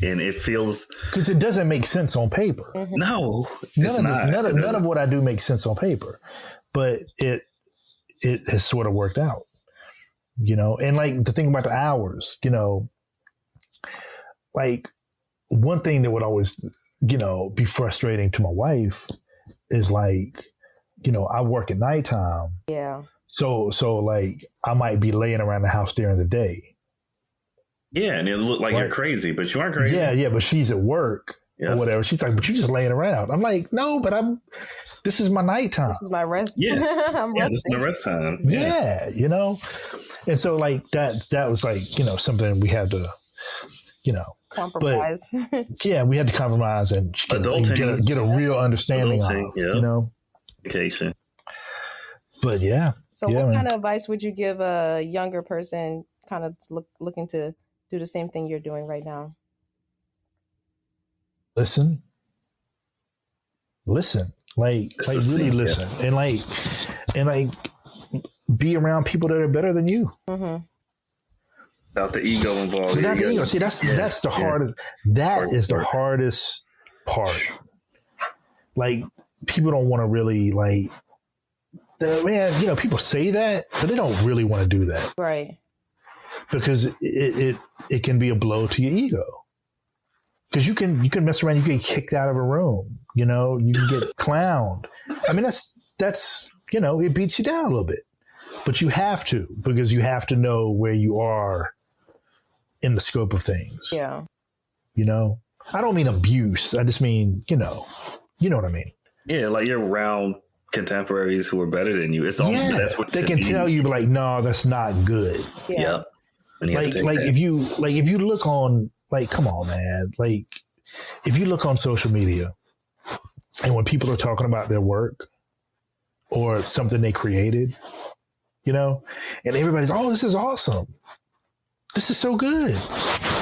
And it feels because it doesn't make sense on paper. Mm-hmm. No, none of what I do makes sense on paper, but it has sort of worked out. And like the thing about the hours, like one thing that would always, be frustrating to my wife is like, I work at nighttime. Yeah. So like I might be laying around the house during the day. Yeah. And it looked like you're crazy, but you aren't crazy. Yeah. But she's at work or whatever. She's like, but you're just laying around. I'm like, no, but this is my nighttime. This is my rest. Yeah. This is my rest time. Yeah. And so like that was like, something we had to, compromise. But, we had to compromise and get a real understanding of, Education. But yeah. So what kind of advice would you give a younger person kind of looking to do the same thing you're doing right now? Listen, like really listen, and like be around people that are better than you. Mm-hmm. Without the ego involved. Without the ego. See, that's the hardest. That is the hardest part. Like people don't want to really like. Man, people say that, but they don't really want to do that, right? Because it can be a blow to your ego. Because you can mess around, you get kicked out of a room, you can get clowned. I mean, that's it beats you down a little bit, but you have to, because you have to know where you are in the scope of things. Yeah. I don't mean abuse. I just mean, you know what I mean? Yeah. Like you're around contemporaries who are better than you. It's all that's what they can tell you, like, no, that's not good. Yeah. Like if you look on, like, come on, man. Like if you look on social media and when people are talking about their work or something they created, and everybody's, oh, this is awesome. This is so good.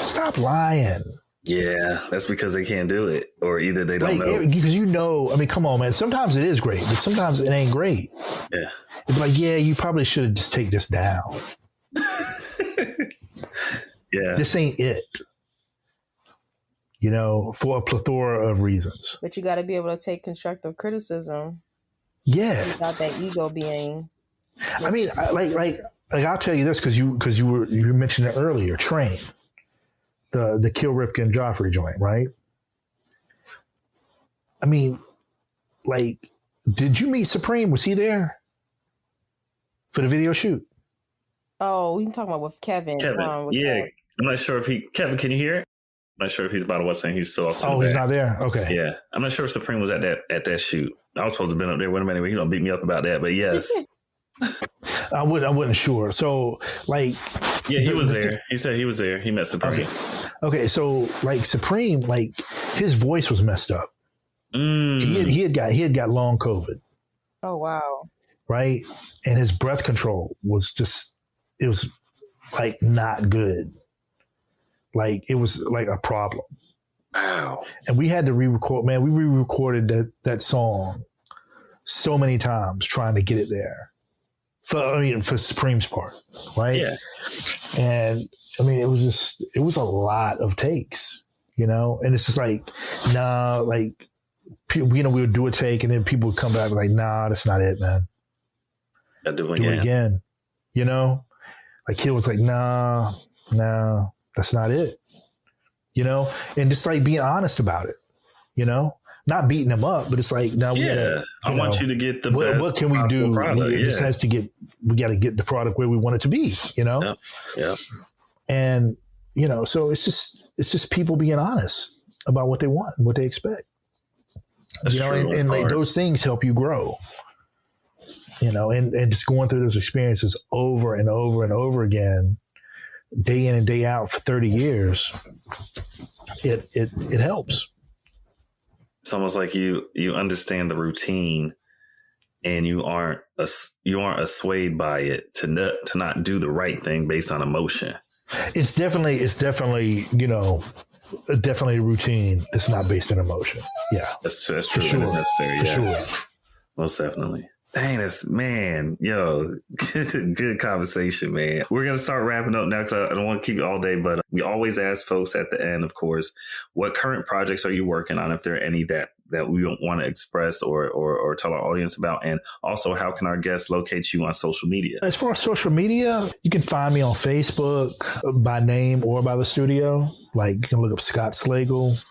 Stop lying. Yeah, that's because they can't do it, or either they don't know. Because I mean, come on, man. Sometimes it is great, but sometimes it ain't great. Yeah. It's like, yeah, you probably should have just take this down. Yeah. This ain't it. For a plethora of reasons. But you got to be able to take constructive criticism. Yeah. Without that ego being. I mean, like I'll tell you this because you mentioned it earlier. Train. The Kill Ripken Joffrey joint, right? I mean, like, did you meet Supreme? Was he there for the video shoot? Oh, we can talk about with Kevin. Yeah, Kevin. I'm not sure if Kevin, can you hear it? I'm not sure if he's about to what's saying he's still off. Oh, he's not there. Okay. Yeah, I'm not sure if Supreme was at that shoot. I was supposed to have been up there with him anyway. He don't beat me up about that, but yes. I wasn't sure. So like, yeah, he was there. He said he was there. He met Supreme. Okay. So like Supreme, like his voice was messed up. He had got long COVID. Oh wow. Right, and his breath control was it was like not good. Like it was like a problem. Wow. And we had to re-record. Man, we re-recorded that song so many times trying to get it there. For Supreme's part, right? Yeah. And I mean, it was a lot of takes, and it's just like, nah, like, we would do a take and then people would come back like, nah, that's not it, man. Do it again. Like Kill was like, nah, that's not it. And just like being honest about it. not beating them up, but it's like, now I want you to get the best. What can we do? Product. We got to get the product where we want it to be, Yeah. And, so it's just people being honest about what they want, what they expect. That's true. And like, those things help you grow, and just going through those experiences over and over and over again, day in and day out for 30 years, it helps. It's almost like you understand the routine, and you aren't swayed by it to not do the right thing based on emotion. It's definitely definitely a routine that's not based on emotion. Yeah, that's true. Sure. That is necessary. For yeah. sure. Most definitely. Dang, good conversation, man. We're going to start wrapping up now because I don't want to keep you all day, but we always ask folks at the end, of course, what current projects are you working on, if there are any that we don't want to express or tell our audience about, and also how can our guests locate you on social media? As far as social media, you can find me on Facebook by name or by the studio. Like, you can look up Scott Slagle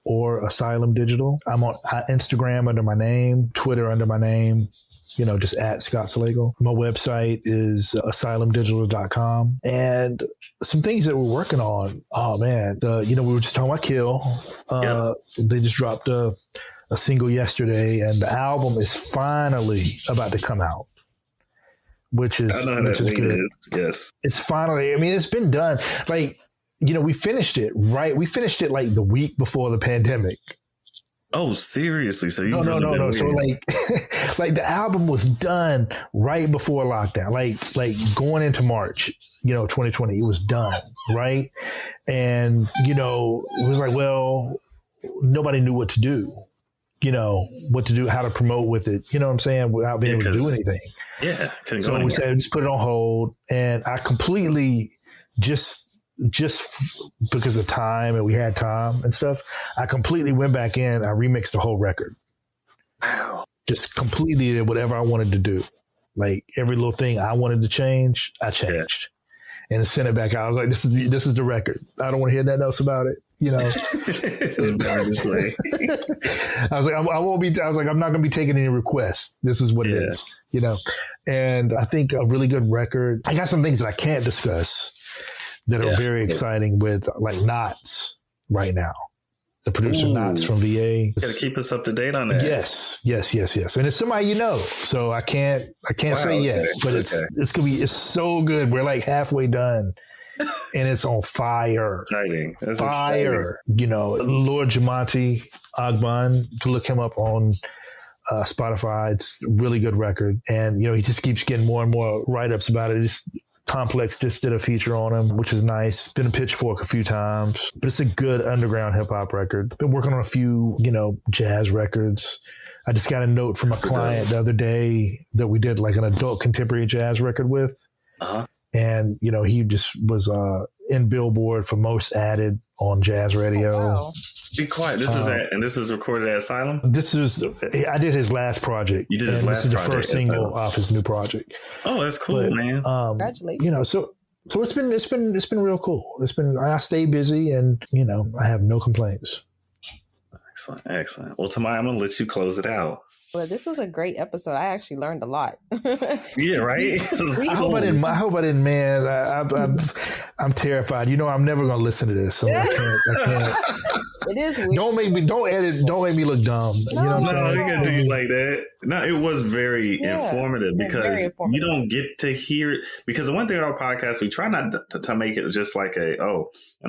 or Asylum Digital. I'm on Instagram under my name, Twitter under my name, just at Scott Slagle. My website is asylumdigital.com. And some things that we're working on. Oh man, we were just talking about Kill. They just dropped a single yesterday, and the album is finally about to come out, which is good. Yes, it's finally. I mean, it's been done. Like, we finished it, right? We finished it like the week before the pandemic. Oh, seriously? So you no. So like the album was done right before lockdown, like going into March, 2020, it was done, right? And it was like, well, nobody knew what to do, how to promote with it. You know what I'm saying? Without being able to do anything. Yeah. So we said, just put it on hold, and I completely just because of time, and we had time and stuff, I completely went back in. I remixed the whole record. Wow. Just completely did whatever I wanted to do. Like, every little thing I wanted to change, I changed. And sent it back out. I was like, this is the record. I don't want to hear nothing else about it. It's better this way. I was like, I'm not going to be taking any requests. This is what it is, And I think a really good record. I got some things that I can't discuss that are very exciting with, like, Knots right now. The producer Knots from VA. You got to keep us up to date on that. Yes. And it's somebody so I can't say yet, but it's so good. We're like halfway done, and it's on fire. Exciting. That's fire. Exciting. Lord Jamonti Agban, you can look him up on Spotify. It's a really good record, and he just keeps getting more and more write-ups about it. Complex just did a feature on him, which is nice. Been a Pitchfork a few times, but it's a good underground hip hop record. Been working on a few, jazz records. I just got a note from a client the other day that we did like an adult contemporary jazz record with. Uh-huh. And, he just was in Billboard for most added on jazz radio. Oh, wow. Be quiet. This is recorded at Asylum? I did his last project. You did his last project. This is the first single off his new project. Oh, that's cool, man. Congratulations. So it's been real cool. I stay busy, and, I have no complaints. Excellent. Well, Tamai, I'm going to let you close it out. Well, this was a great episode. I actually learned a lot. Yeah, right? I hope I didn't, man. I'm terrified. I'm never going to listen to this. So I can't. It is weird. Don't make me look dumb. No, you know what I'm saying? You got to do you like that. No, it was very informative because you don't get to hear it. Because the one thing about our podcast, we try not to make it just like an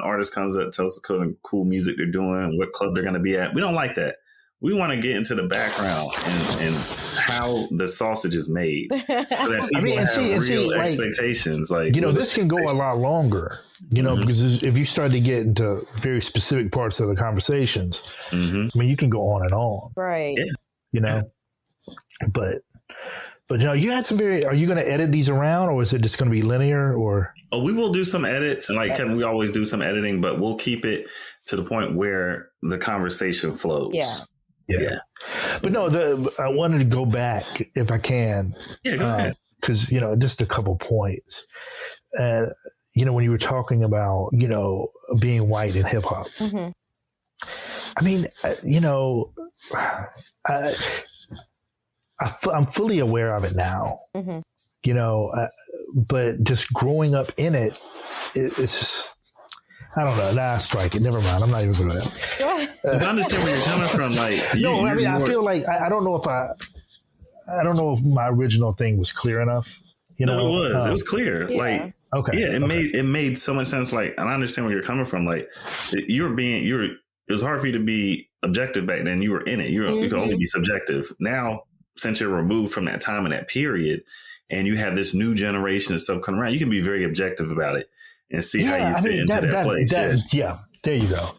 artist comes up, tells the cool music they're doing, what club they're going to be at. We don't like that. We want to get into the background and how the sausage is made. So that people have real expectations. This can go a lot longer, because if you start to get into very specific parts of the conversations, you can go on and on. Right. But you had some are you going to edit these around, or is it just going to be linear, or? Oh, we will do some edits, and Kevin, we always do some editing, but we'll keep it to the point where the conversation flows. Yeah. But no, I wanted to go back if I can. Yeah, go ahead. Because, just a couple points. When you were talking about, being white in hip hop, I mean, I'm fully aware of it now, but just growing up in it, it's just, I don't know. Nah, strike it. Never mind. I'm not even going to that. I understand where you're coming from. Like, I feel like I don't know if my original thing was clear enough. It was clear. Yeah. Like, okay. Yeah, it made so much sense. Like, and I understand where you're coming from. Like, it was hard for you to be objective back then. You were in it. You could only be subjective. Now, since you're removed from that time and that period, and you have this new generation of stuff coming around, you can be very objective about it and see how you fit into that place. There you go.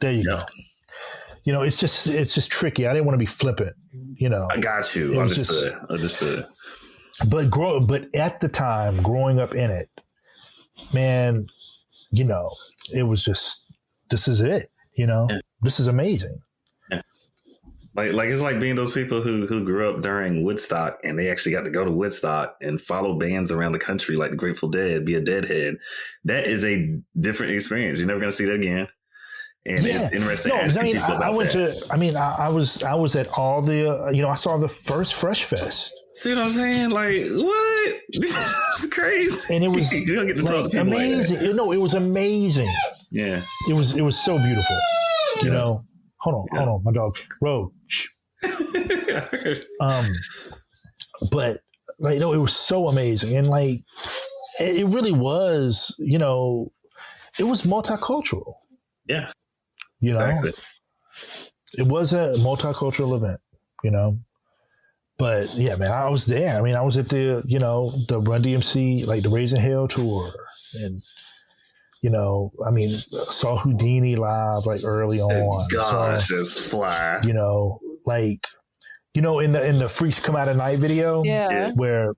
It's just tricky. I didn't want to be flippant. I got you. Understood. But at the time, growing up in it, man, it was just, this is it. This is amazing. Yeah. Like it's like being those people who grew up during Woodstock and they actually got to go to Woodstock and follow bands around the country like the Grateful Dead, be a Deadhead. That is a different experience. You're never going to see that again. And it's interesting. I was at all the, I saw the first Fresh Fest. See what I'm saying? Like, what? This is crazy. And it was you don't get to talk to amazing. Like it was amazing. Yeah. It was so beautiful. Hold on, my dog. Rogue. But it was so amazing. And it really was, it was multicultural. Yeah. Exactly. It was a multicultural event, But yeah, man, I was there. I mean, I was at the, the Run DMC, like the Raising Hell tour. And, saw Houdini live like early on. Gosh, that's fly. In the Freaks Come Out at Night video, where,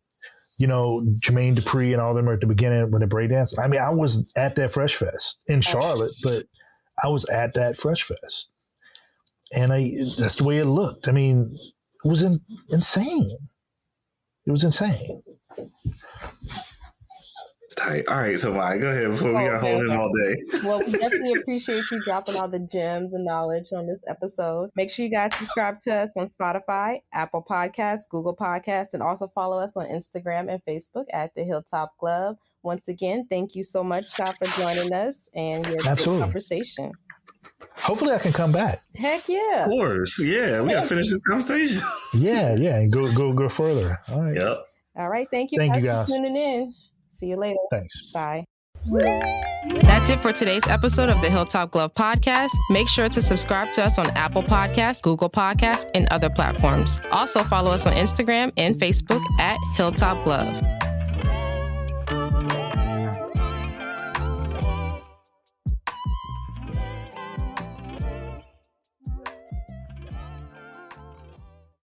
Jermaine Dupri and all of them are at the beginning when they breakdance. I mean, I was at that Fresh Fest in Charlotte, but I was at that Fresh Fest. And that's the way it looked. I mean, it was insane. It was insane. It's tight. All right, so Maya, go ahead before we got hold him all day. Well, we definitely appreciate you dropping all the gems and knowledge on this episode. Make sure you guys subscribe to us on Spotify, Apple Podcasts, Google Podcasts, and also follow us on Instagram and Facebook at the Hilltop Glove. Once again, thank you so much, Scott, for joining us and your good conversation. Hopefully I can come back. Heck yeah. Of course. Yeah. We got to finish this conversation. Yeah. And go further. All right. Yep. All right. Thank you guys for tuning in. See you later. Thanks. Bye. That's it for today's episode of the Hilltop Glove Podcast. Make sure to subscribe to us on Apple Podcasts, Google Podcasts, and other platforms. Also follow us on Instagram and Facebook at Hilltop Glove.